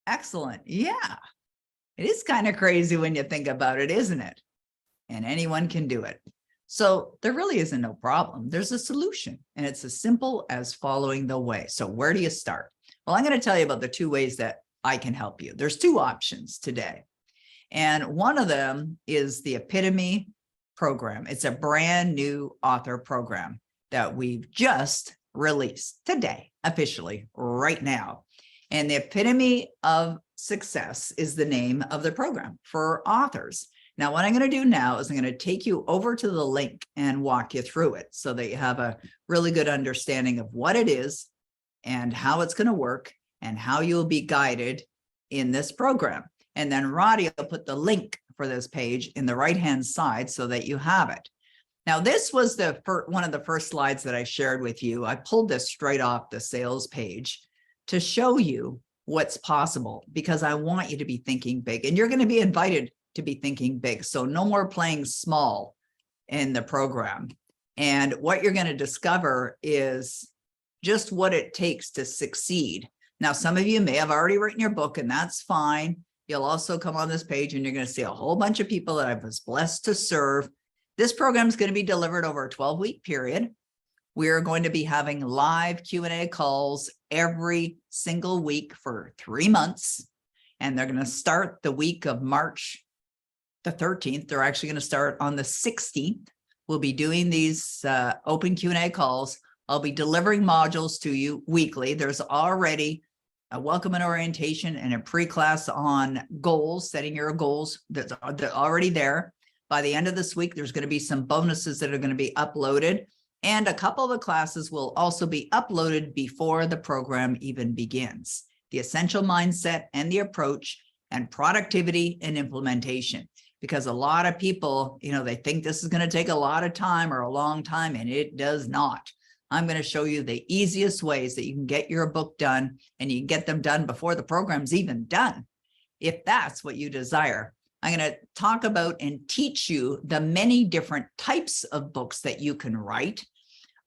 Excellent. Yeah. It is kind of crazy when you think about it, isn't it? And anyone can do it. So there really isn't no problem. There's a solution, and it's as simple as following the way. So where do you start? Well, I'm going to tell you about the 2 ways that I can help you. There's 2 options today. And one of them is the Epitome program. It's a brand new author program that we've just released today, officially, right now. And the Epitome of Success is the name of the program for authors. Now, what I'm going to do now is I'm going to take you over to the link and walk you through it so that you have a really good understanding of what it is and how it's going to work and how you'll be guided in this program. And then Roddy will put the link for this page in the right-hand side so that you have it. Now, this was one of the first slides that I shared with you. I pulled this straight off the sales page to show you what's possible, because I want you to be thinking big, and you're going to be invited to be thinking big. So no more playing small in the program. And what you're going to discover is just what it takes to succeed. Now, some of you may have already written your book, and that's fine. You'll also come on this page and you're going to see a whole bunch of people that I was blessed to serve. This program is going to be delivered over a 12-week period. We're going to be having live Q&A calls every single week for 3 months. And they're going to start the week of March the 13th. They're actually going to start on the 16th. We'll be doing these open Q&A calls. I'll be delivering modules to you weekly. There's already a welcome and orientation and a pre-class on goals, setting your goals that's already there. By the end of this week, there's going to be some bonuses that are going to be uploaded. And a couple of the classes will also be uploaded before the program even begins. The essential mindset and the approach, and productivity and implementation. Because a lot of people, they think this is going to take a lot of time or a long time, and it does not. I'm going to show you the easiest ways that you can get your book done, and you can get them done before the program's even done, if that's what you desire. I'm going to talk about and teach you the many different types of books that you can write.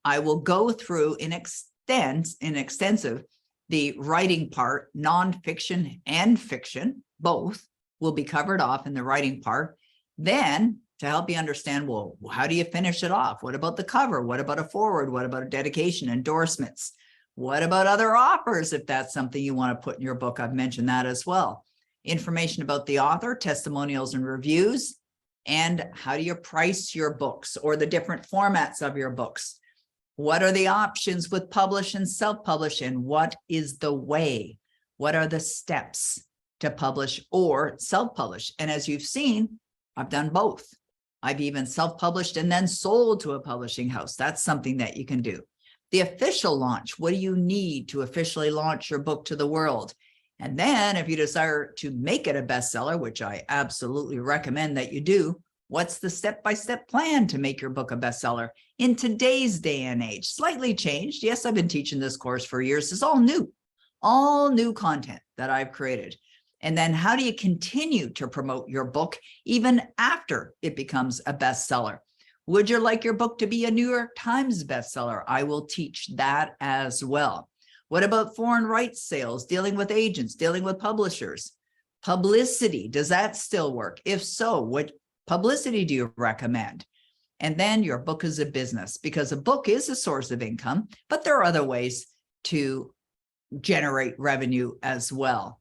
I will go through in extensive the writing part, nonfiction and fiction, both will be covered off in the writing part. Then to help you understand, well, how do you finish it off? What about the cover? What about a foreword? What about a dedication, endorsements? What about other offers? If that's something you want to put in your book, I've mentioned that as well. Information about the author, testimonials and reviews, and how do you price your books or the different formats of your books? What are the options with publish and self-publish, and what is the way? What are the steps to publish or self-publish? And as you've seen, I've done both. I've even self-published and then sold to a publishing house. That's something that you can do. The official launch, what do you need to officially launch your book to the world? And then if you desire to make it a bestseller, which I absolutely recommend that you do, what's the step-by-step plan to make your book a bestseller in today's day and age? Slightly changed. Yes, I've been teaching this course for years. It's all new content that I've created. And then how do you continue to promote your book even after it becomes a bestseller? Would you like your book to be a New York Times bestseller? I will teach that as well. What about foreign rights sales, dealing with agents, dealing with publishers? Publicity, does that still work? If so, what publicity do you recommend? And then your book is a business, because a book is a source of income, but there are other ways to generate revenue as well.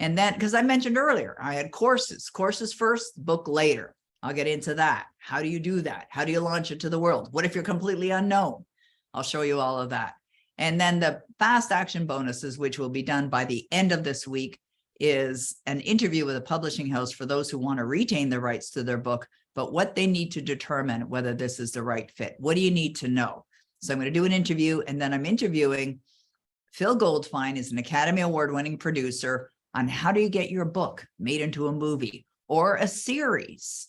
And then, because I mentioned earlier, I had courses first, book later. I'll get into that. How do you do that? How do you launch it to the world? What if you're completely unknown? I'll show you all of that. And then the fast action bonuses, which will be done by the end of this week, is an interview with a publishing house for those who want to retain the rights to their book, but what they need to determine whether this is the right fit. What do you need to know? So I'm going to do an interview, and then I'm interviewing Phil Goldfine, is an Academy Award-winning producer, on how do you get your book made into a movie, or a series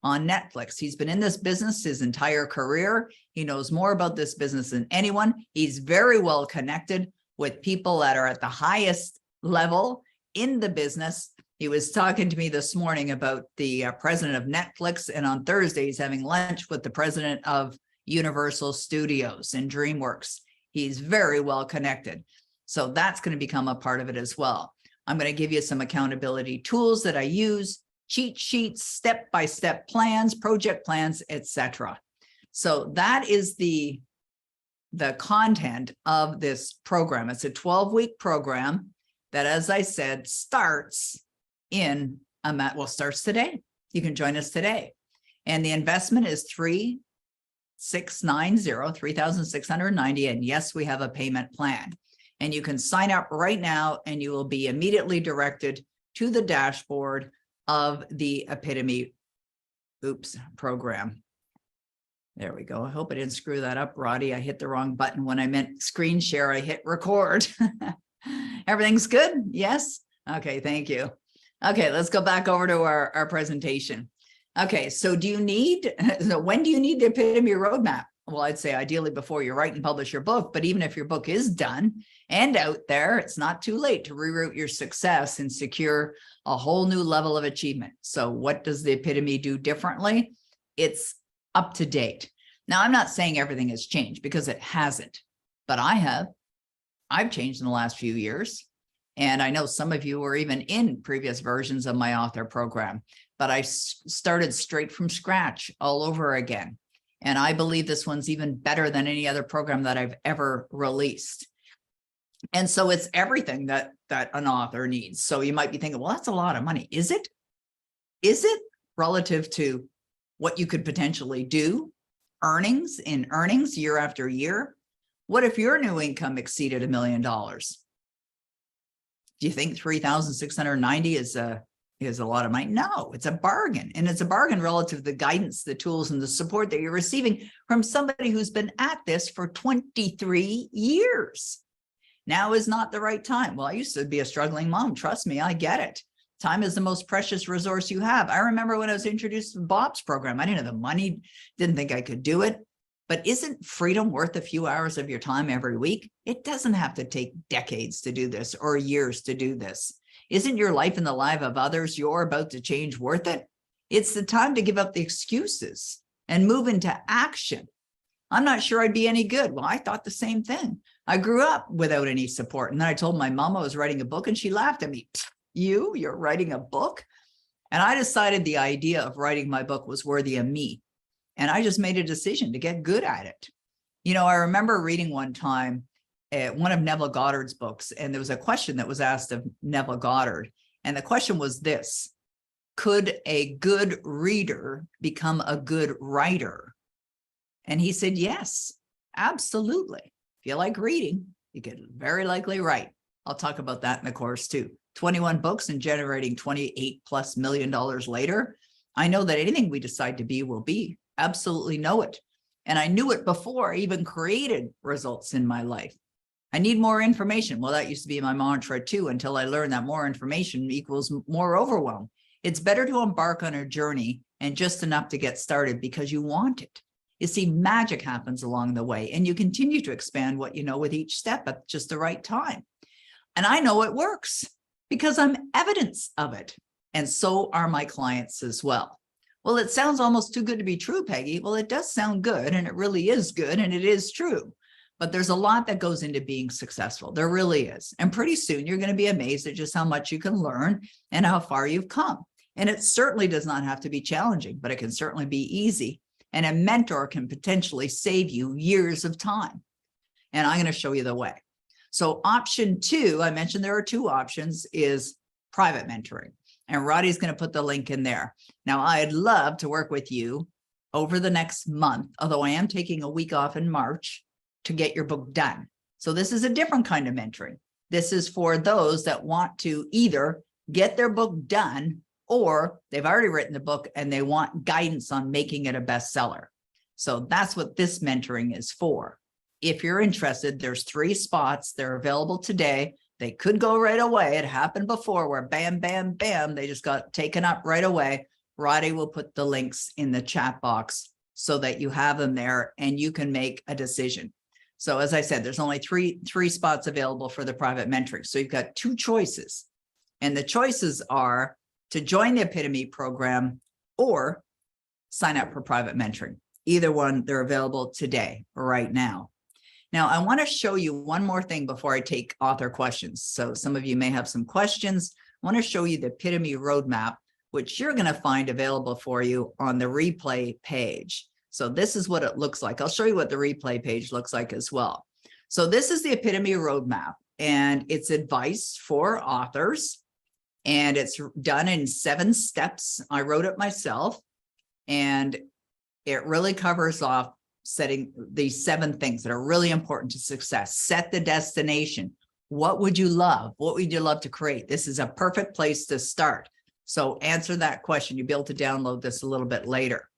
on Netflix. He's been in this business his entire career. He knows more about this business than anyone. He's very well connected with people that are at the highest level in the business. He was talking to me this morning about the president of Netflix, and on Thursday, he's having lunch with the president of Universal Studios and DreamWorks. He's very well connected. So that's going to become a part of it as well. I'm going to give you some accountability tools that I use, cheat sheets, step-by-step plans, project plans, etc. So that is the content of this program. It's a 12-week program that, as I said, starts starts today. You can join us today. And the investment is $3,690. And yes, we have a payment plan. And you can sign up right now and you will be immediately directed to the dashboard of the Epitome program. There we go. I hope I didn't screw that up, Roddy. I hit the wrong button when I meant screen share. I hit record. Everything's good? Yes? Okay, thank you. Okay, let's go back over to our presentation. Okay, so when do you need the Epitome roadmap? Well, I'd say ideally before you write and publish your book, but even if your book is done and out there, it's not too late to reroute your success and secure a whole new level of achievement. So what does the Epitome do differently? It's up to date. Now, I'm not saying everything has changed because it hasn't, but I've changed in the last few years. And I know some of you were even in previous versions of my author program, but I started straight from scratch all over again. And I believe this one's even better than any other program that I've ever released. And so it's everything that an author needs. So you might be thinking, well, that's a lot of money. Is it? Is it relative to what you could potentially do? Earnings year after year? What if your new income exceeded $1 million? Do you think 3,690 is a lot of money? No, it's a bargain. And it's a bargain relative to the guidance, the tools, and the support that you're receiving from somebody who's been at this for 23 years. Now is not the right time. Well, I used to be a struggling mom. Trust me, I get it. Time is the most precious resource you have. I remember when I was introduced to Bob's program, I didn't have the money, didn't think I could do it. But isn't freedom worth a few hours of your time every week? It doesn't have to take decades to do this or years to do this. Isn't your life and the life of others you're about to change worth it? It's the time to give up the excuses and move into action. I'm not sure I'd be any good. Well, I thought the same thing. I grew up without any support. And then I told my mom I was writing a book and she laughed at me. You're writing a book? And I decided the idea of writing my book was worthy of me. And I just made a decision to get good at it. You know, I remember reading one time one of Neville Goddard's books, and there was a question that was asked of Neville Goddard. And the question was this: could a good reader become a good writer? And he said, yes, absolutely. If you like reading, you could very likely write. I'll talk about that in the course too. 21 books and generating $28+ million later. I know that anything we decide to be will be. Absolutely know it. And I knew it before I even created results in my life. I need more information. Well, that used to be my mantra too, until I learned that more information equals more overwhelm. It's better to embark on a journey and just enough to get started because you want it. You see, magic happens along the way and you continue to expand what you know with each step at just the right time. And I know it works because I'm evidence of it. And so are my clients as well. Well, it sounds almost too good to be true, Peggy. Well, it does sound good, and it really is good, and it is true. But there's a lot that goes into being successful. There really is. And pretty soon you're going to be amazed at just how much you can learn and how far you've come. And it certainly does not have to be challenging, but it can certainly be easy. And a mentor can potentially save you years of time. And I'm going to show you the way. So option 2, I mentioned there are 2 options, is private mentoring. And Roddy's going to put the link in there. Now, I'd love to work with you over the next month, although I am taking a week off in March to get your book done. So this is a different kind of mentoring. This is for those that want to either get their book done or they've already written the book and they want guidance on making it a bestseller. So that's what this mentoring is for. If you're interested, there's 3 spots. They're available today. They could go right away. It happened before where bam, bam, bam, they just got taken up right away. Roddy will put the links in the chat box so that you have them there and you can make a decision. So as I said, there's only three spots available for the private mentoring. So you've got two choices. And the choices are to join the Epitome program or sign up for private mentoring. Either one, they're available today, right now. Now, I want to show you one more thing before I take author questions. So some of you may have some questions. I want to show you the Epitome roadmap, which you're going to find available for you on the replay page. So this is what it looks like. I'll show you what the replay page looks like as well. So this is the Epitome roadmap, and it's advice for authors, and it's done in 7 steps. I wrote it myself, and it really covers off setting these 7 things that are really important to success. Set the destination. What would you love? What would you love to create? This is a perfect place to start. So answer that question. You'll be able to download this a little bit later.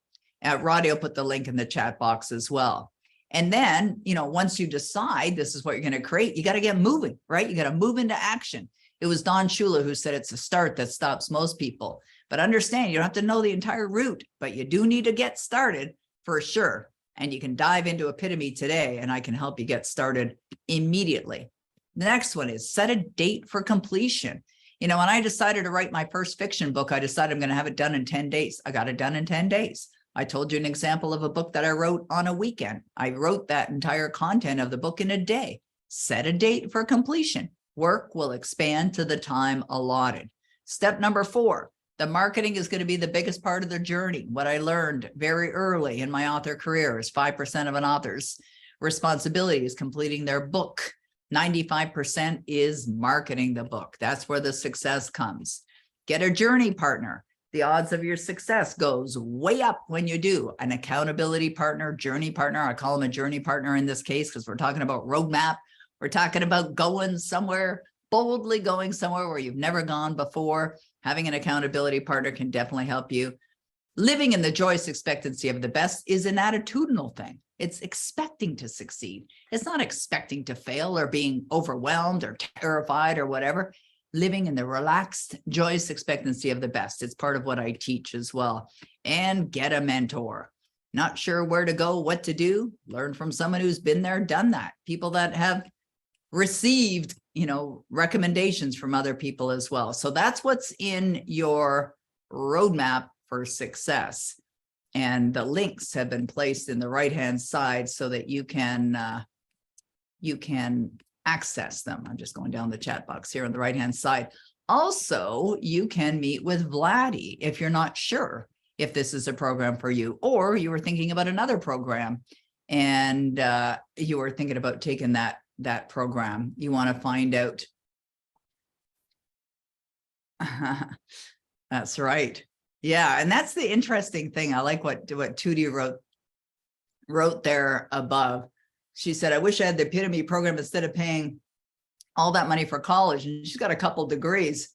Roddy will put the link in the chat box as well. And then, once you decide this is what you're going to create, you got to get moving, right? You got to move into action. It was Don Shula who said it's a start that stops most people. But understand, you don't have to know the entire route, but you do need to get started for sure. And you can dive into Epitome today, and I can help you get started immediately. The next one is set a date for completion. When I decided to write my first fiction book, I decided I'm going to have it done in 10 days. I got it done in 10 days. I told you an example of a book that I wrote on a weekend. I wrote that entire content of the book in a day. Set a date for completion. Work will expand to the time allotted. Step number 4. The marketing is going to be the biggest part of the journey. What I learned very early in my author career is 5% of an author's responsibility is completing their book. 95% is marketing the book. That's where the success comes. Get a journey partner. The odds of your success goes way up when you do. An accountability partner, journey partner. I call them a journey partner in this case because we're talking about roadmap. We're talking about going somewhere, boldly going somewhere where you've never gone before. Having an accountability partner can definitely help you. Living in the joyous expectancy of the best is an attitudinal thing. It's expecting to succeed. It's not expecting to fail or being overwhelmed or terrified or whatever. Living in the relaxed, joyous expectancy of the best. It's part of what I teach as well. And get a mentor. Not sure where to go, what to do? Learn from someone who's been there, done that. People that have received recommendations from other people as well. So that's what's in your roadmap for success. And the links have been placed in the right-hand side so that you can access them. I'm just going down the chat box here on the right-hand side. Also, you can meet with Vladdy if you're not sure if this is a program for you, or you were thinking about another program and you were thinking about taking that program. You want to find out. That's right. Yeah. And that's the interesting thing. I like what Tootie wrote there above. She said, I wish I had the Epitome program instead of paying all that money for college. And she's got a couple degrees,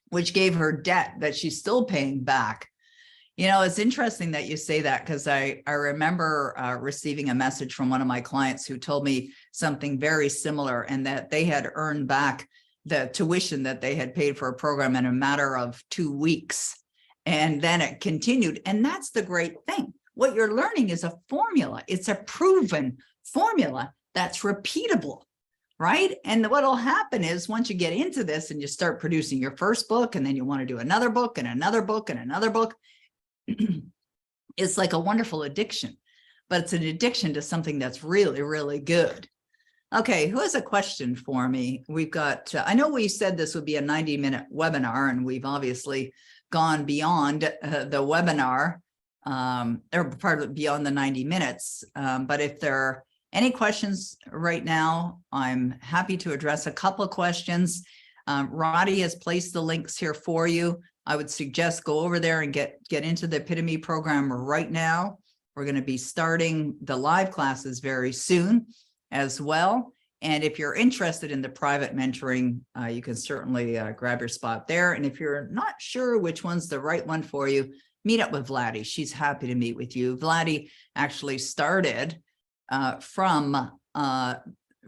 which gave her debt that she's still paying back. It's interesting that you say that because I remember receiving a message from one of my clients who told me something very similar, and that they had earned back the tuition that they had paid for a program in a matter of 2 weeks. And then it continued. And that's the great thing. What you're learning is a formula. It's a proven formula that's repeatable, right? And what'll happen is once you get into this and you start producing your first book, and then you want to do another book and another book and another book, it's like a wonderful addiction, but it's an addiction to something that's really, really good. Okay, who has a question for me? We've got, I know we said this would be a 90-minute webinar, and we've obviously gone beyond the webinar, or part of it beyond the 90 minutes. But if there are any questions right now, I'm happy to address a couple of questions. Roddy has placed the links here for you. I would suggest go over there and get into the Epitome program right now. We're going to be starting the live classes very soon as well. And if you're interested in the private mentoring, you can certainly grab your spot there. And if you're not sure which one's the right one for you, meet up with Vladdy. She's happy to meet with you. Vladdy actually started from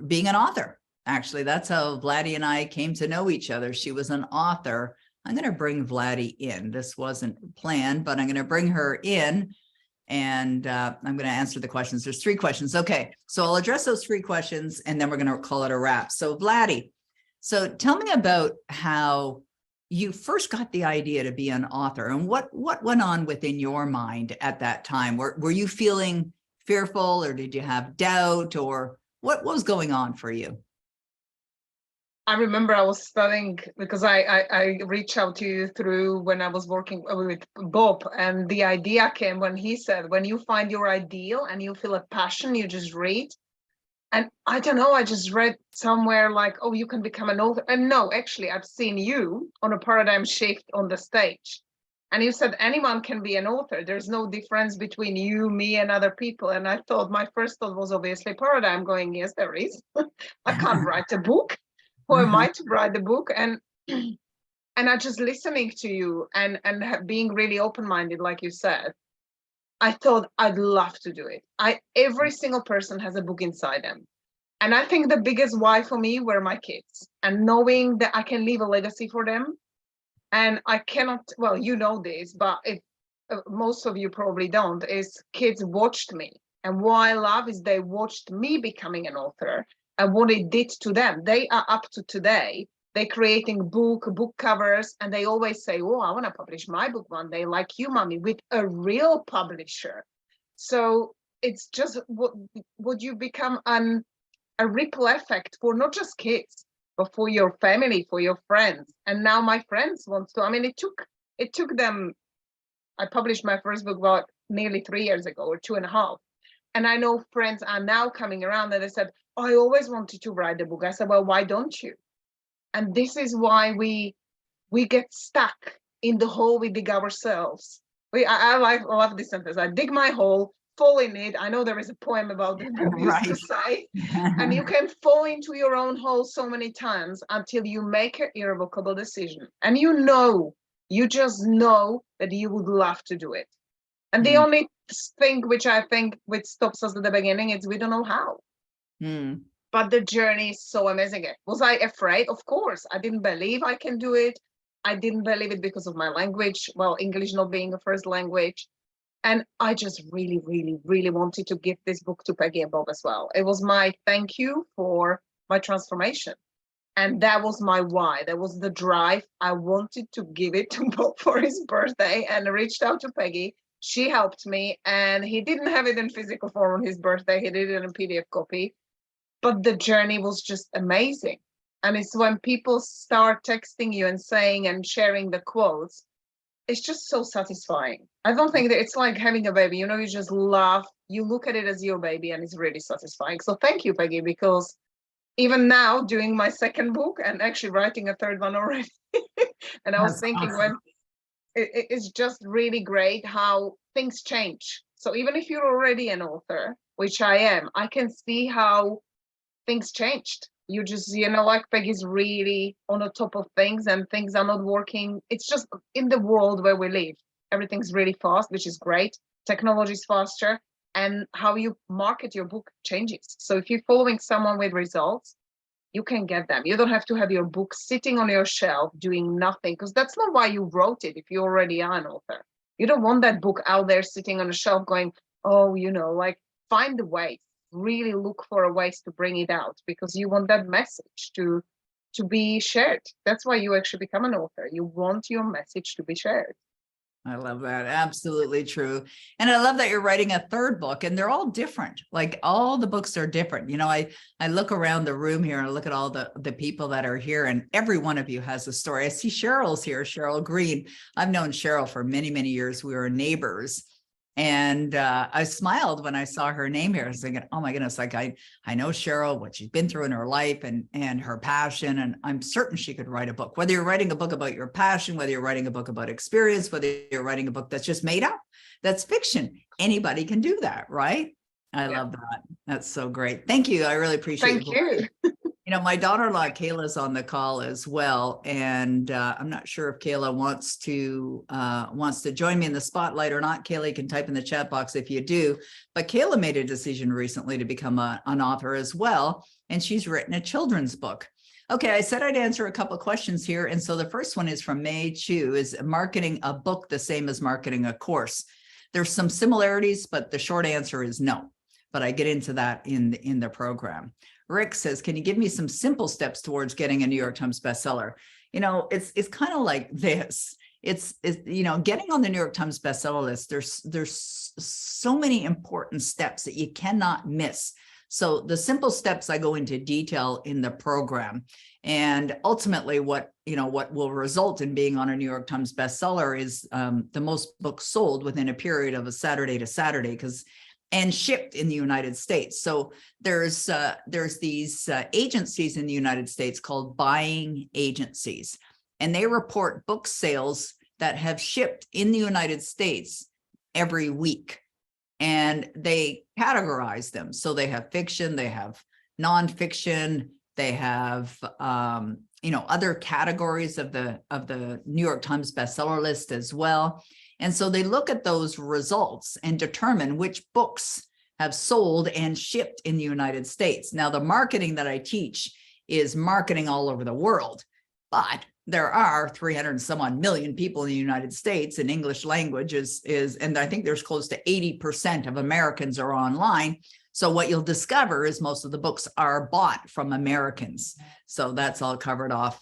being an author. Actually, that's how Vladdy and I came to know each other. She was an author. I'm going to bring Vladdy in. This wasn't planned, but I'm going to bring her in, and I'm going to answer the questions. There's 3 questions. Okay, so I'll address those 3 questions, and then we're going to call it a wrap. So Vladdy, so tell me about how you first got the idea to be an author, and what went on within your mind at that time? Were you feeling fearful, or did you have doubt, or what was going on for you? I remember I was studying because I reached out to you through when I was working with Bob, and the idea came when he said, when you find your ideal and you feel a passion, you just read. And I don't know, I just read somewhere like, oh, you can become an author. And no, actually, I've seen you on a paradigm shift on the stage. And you said anyone can be an author. There's no difference between you, me, and other people. And I thought, my first thought was obviously paradigm, going, yes, there is. I can't write a book. Who am I to write the book? And I just listening to you and being really open-minded, like you said, I thought I'd love to do it. Every single person has a book inside them. And I think the biggest why for me were my kids, and knowing that I can leave a legacy for them. And I cannot, well, you know this, but if most of you probably don't, is kids watched me. And what I love is they watched me becoming an author and what it did to them. They are up to today. They're creating book covers, and they always say, oh, I want to publish my book one day, like you, mommy, with a real publisher. So it's just would you become a ripple effect for not just kids, but for your family, for your friends. And now my friends want to, I mean, it took them, I published my first book about nearly 3 years ago, or 2.5. And I know friends are now coming around and they said, oh, I always wanted to write a book. I said, well, why don't you? And this is why we get stuck in the hole we dig ourselves. I love this sentence. I dig my hole, fall in it. I know there is a poem about it that we used to say. And you can fall into your own hole so many times until you make an irrevocable decision. And you just know that you would love to do it. And the only thing which I think which stops us at the beginning is we don't know how. But the journey is so amazing. Was I afraid? Of course. I didn't believe I can do it. I didn't believe it because of my language. Well, English not being a first language. And I just really, really, really wanted to give this book to Peggy and Bob as well. It was my thank you for my transformation. And that was my why. That was the drive. I wanted to give it to Bob for his birthday, and I reached out to Peggy. She helped me, and he didn't have it in physical form on his birthday. He did it in a PDF copy. But the journey was just amazing. And it's when people start texting you and saying and sharing the quotes, it's just so satisfying. I don't think that it's like having a baby, you just laugh, you look at it as your baby, and it's really satisfying. So thank you, Peggy, because even now doing my second book and actually writing a third one already. And I was thinking awesome. When it's just really great how things change. So even if you're already an author, which I am, I can see how things changed. You just, like Peggy's really on the top of things, and things are not working. It's just in the world where we live, everything's really fast, which is great. Technology is faster, and how you market your book changes. So if you're following someone with results, you can get them. You don't have to have your book sitting on your shelf doing nothing, because that's not why you wrote it. If you already are an author, you don't want that book out there sitting on a shelf going, oh, like find the ways. Really look for ways to bring it out, because you want that message to be shared. That's why you actually become an author. You want your message to be shared. I love that. Absolutely true. And I love that you're writing a third book, and they're all different. Like all the books are different. I look around the room here and I look at all the people that are here, and every one of you has a story. I see Cheryl's here, Cheryl Green. I've known Cheryl for many, many years. We were neighbors. And I smiled when I saw her name here. I was thinking, oh my goodness, like I know Cheryl, what she's been through in her life and her passion. And I'm certain she could write a book, whether you're writing a book about your passion, whether you're writing a book about experience, whether you're writing a book that's just made up, that's fiction. Anybody can do that, right? I love that. That's so great. Thank you. I really appreciate it. Thank you. You know, my daughter-in-law Kayla's on the call as well, and I'm not sure if Kayla wants to join me in the spotlight or not. Kayla, you can type in the chat box if you do. But Kayla made a decision recently to become an author as well, and she's written a children's book. Okay, I said I'd answer a couple of questions here, and so the first one is from May Chu: is marketing a book the same as marketing a course? There's some similarities, but the short answer is no. But I get into that in the program. Rick says, can you give me some simple steps towards getting a New York Times bestseller? You know, it's kind of like this. It's you know, getting on the New York Times bestseller list, there's so many important steps that you cannot miss. So the simple steps I go into detail in the program, and ultimately what will result in being on a New York Times bestseller is the most books sold within a period of a Saturday to Saturday, and shipped in the United States. So there's these agencies in the United States called buying agencies, and they report book sales that have shipped in the United States every week, and they categorize them. So they have fiction, they have nonfiction, they have other categories of the New York Times bestseller list as well. And so they look at those results and determine which books have sold and shipped in the United States. Now, the marketing that I teach is marketing all over the world, but there are 300 and some odd million people in the United States, and English language is, and I think there's close to 80% of Americans are online. So what you'll discover is most of the books are bought from Americans. So that's all covered off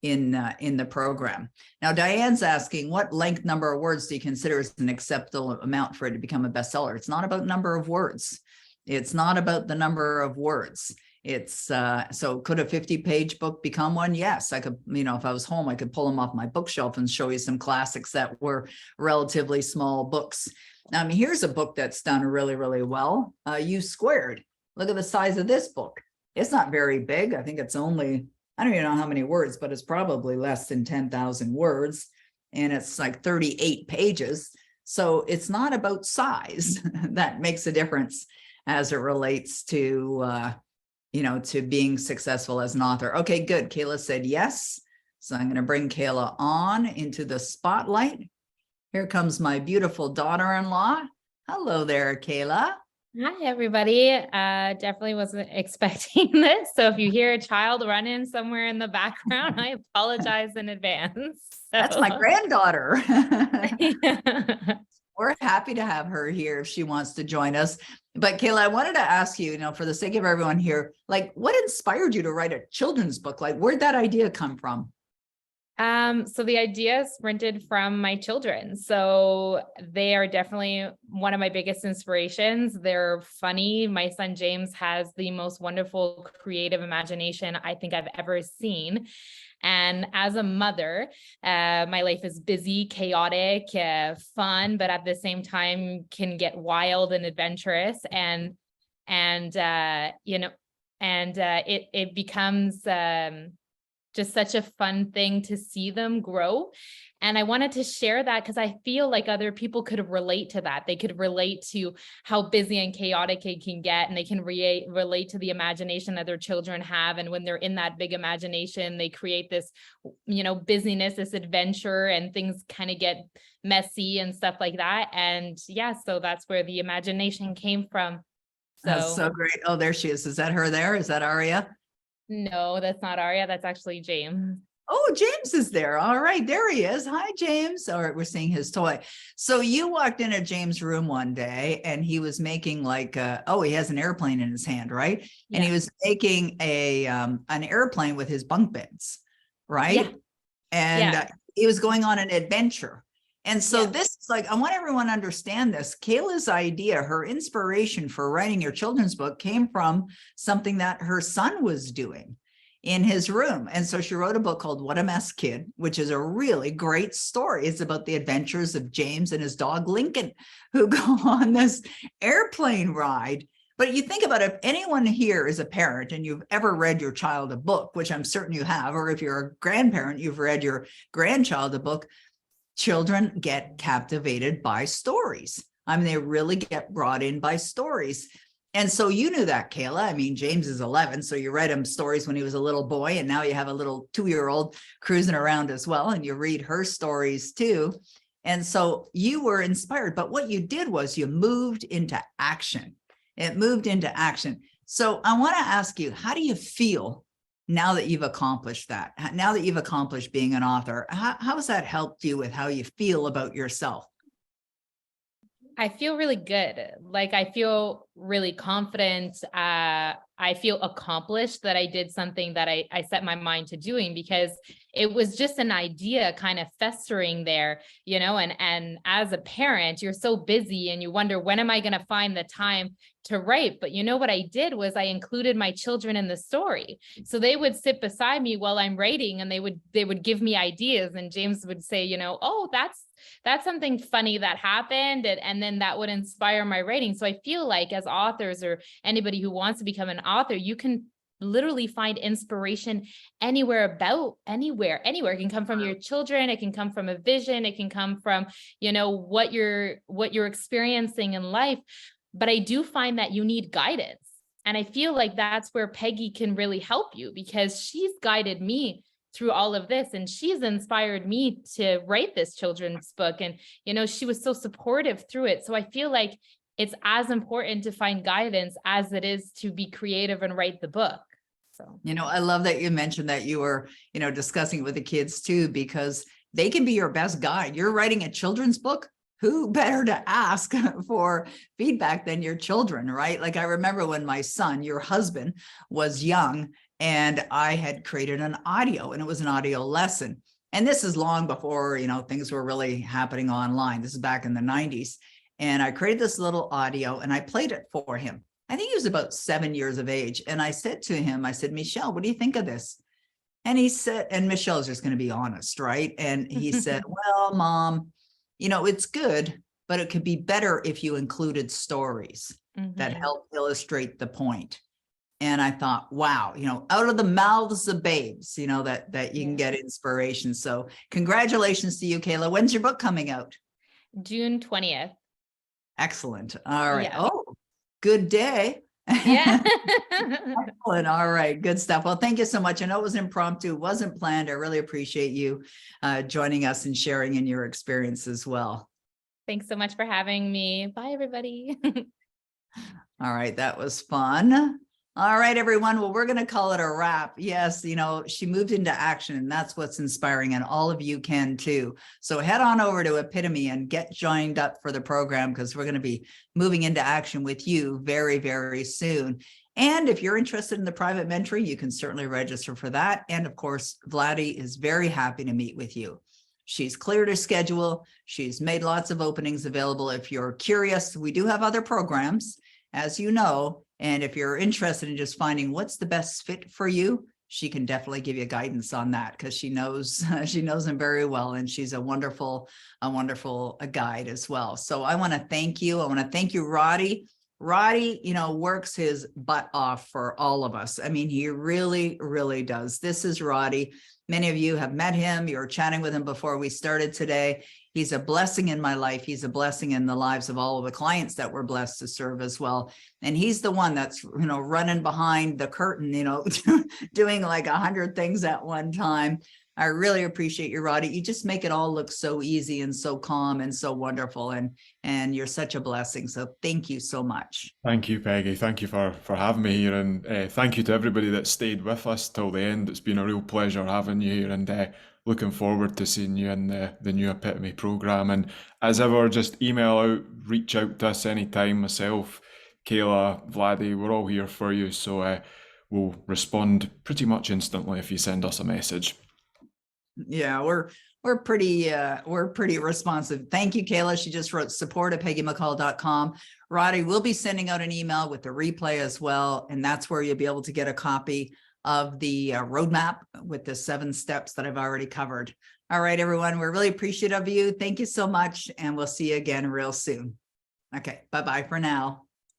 in the program. Now, Diane's asking, what length number of words do you consider as an acceptable amount for it to become a bestseller? It's not about number of words. It's not about the number of words. It's so could a 50-page book become one? Yes, I could, if I was home, I could pull them off my bookshelf and show you some classics that were relatively small books. Here's a book that's done really, really well. U Squared. Look at the size of this book. It's not very big. I think it's only, I don't even know how many words, but it's probably less than 10,000 words, and it's like 38 pages. So it's not about size that makes a difference as it relates to, to being successful as an author. Okay, good. Kayla said yes. So I'm going to bring Kayla on into the spotlight. Here comes my beautiful daughter-in-law. Hello there, Kayla. Hi, everybody. Definitely wasn't expecting this. So if you hear a child running somewhere in the background, I apologize in advance. That's my granddaughter. Yeah. We're happy to have her here if she wants to join us. But Kayla, I wanted to ask you, for the sake of everyone here, like, what inspired you to write a children's book? Like, where'd that idea come from? So the idea sprinted from my children. So they are definitely one of my biggest inspirations. They're funny. My son James has the most wonderful creative imagination I think I've ever seen. And as a mother, my life is busy, chaotic, fun, but at the same time can get wild and adventurous. It becomes just such a fun thing to see them grow. And I wanted to share that because I feel like other people could relate to that. They could relate to how busy and chaotic it can get, and they can relate to the imagination that their children have. And when they're in that big imagination, they create this, busyness, this adventure, and things kind of get messy and stuff like that. And yeah, so that's where the imagination came from. That's so great. Oh, there she is. Is that her there? Is that Aria? No, that's not Aria. That's actually James. Oh, James is there. All right, there he is. Hi, James. All right, we're seeing his toy. So you walked into James' room one day, and he was making he has an airplane in his hand, right? Yeah. And he was making an airplane with his bunk beds, right? Yeah. And he was going on an adventure. And so this is I want everyone to understand this. Kayla's idea, her inspiration for writing your children's book came from something that her son was doing in his room. And so she wrote a book called What a Mess, Kid, which is a really great story. It's about the adventures of James and his dog Lincoln, who go on this airplane ride. But you think about it, if anyone here is a parent and you've ever read your child a book, which I'm certain you have, or if you're a grandparent, you've read your grandchild a book, children get captivated by stories. They really get brought in by stories. And so you knew that, Kayla. I mean, James is 11, so you read him stories when he was a little boy, and now you have a little 2-year-old cruising around as well, and you read her stories too. And so you were inspired, but what you did was you moved into action. It moved into action. So I want to ask you, how do you feel now that you've accomplished that? Now that you've accomplished being an author, how has that helped you with how you feel about yourself? I feel really good. Like I feel really confident. I feel accomplished that I did something that I set my mind to doing, because it was just an idea kind of festering there, you know, and as a parent, you're so busy and you wonder, when am I going to find the time to write? But you know what I did was I included my children in the story. So they would sit beside me while I'm writing, and they would give me ideas, and James would say, you know, oh, that's something funny that happened. And then that would inspire my writing. So I feel like as authors, or anybody who wants to become an author, you can literally find inspiration anywhere. It can come from your children. It can come from a vision. It can come from, you know, what you're experiencing in life. But I do find that you need guidance. And I feel like that's where Peggy can really help you, because she's guided me through all of this, and she's inspired me to write this children's book. And, you know, she was so supportive through it. So I feel like it's as important to find guidance as it is to be creative and write the book. So, you know, I love that you mentioned that you were, you know, discussing with the kids too, because they can be your best guide. You're writing a children's book. Who better to ask for feedback than your children, right? Like I remember when my son, your husband, was young, and I had created an audio, and it was an audio lesson. And this is long before, you know, things were really happening online. This is back in the 90s. And I created this little audio and I played it for him. I think he was about 7 years of age. And I said to him, I said, Michelle, what do you think of this? And he said, and Michelle's just going to be honest, right? And he said, well, Mom, you know, it's good, but it could be better if you included stories that help illustrate the point. And I thought, wow, you know, out of the mouths of babes, you know, that you can get inspiration. So congratulations to you, Kayla. When's your book coming out? June 20th. Excellent. All right. Yeah. Oh, good day. Yeah. Excellent. All right. Good stuff. Well, thank you so much. I know it was impromptu, wasn't planned. I really appreciate you joining us and sharing in your experience as well. Thanks so much for having me. Bye, everybody. All right. That was fun. All right, everyone. Well, we're going to call it a wrap. Yes, you know, she moved into action, and that's what's inspiring, and all of you can too. So head on over to Epitome and get joined up for the program, because we're going to be moving into action with you very, very soon. And if you're interested in the private mentoring, you can certainly register for that. And of course, Vladdy is very happy to meet with you. She's cleared her schedule. She's made lots of openings available. If you're curious, we do have other programs, as you know. And if you're interested in just finding what's the best fit for you, she can definitely give you guidance on that, because she knows him very well, and she's a wonderful guide as well. So I want to thank you. I want to thank you, Roddy. Roddy, you know, works his butt off for all of us. I mean, he really, really does. This is Roddy. Many of you have met him. You were chatting with him before we started today. He's a blessing in my life. He's a blessing in the lives of all of the clients that we're blessed to serve as well. And he's the one that's, you know, running behind the curtain, you know, doing like 100 things at one time. I really appreciate you, Roddy. You just make it all look so easy and so calm and so wonderful. And you're such a blessing. So thank you so much. Thank you, Peggy. Thank you for having me here. And thank you to everybody that stayed with us till the end. It's been a real pleasure having you here, and looking forward to seeing you in the new Epitome program. And as ever, just email out, reach out to us anytime. Myself, Kayla, Vladdy, we're all here for you. So we'll respond pretty much instantly if you send us a message. Yeah, we're pretty responsive. Thank you, Kayla. She just wrote support@peggymccall.com. Roddy, we'll be sending out an email with the replay as well, and that's where you'll be able to get a copy of the roadmap with the 7 steps that I've already covered. All right, everyone, we're really appreciative of you. Thank you so much, and we'll see you again real soon. Okay, bye-bye for now.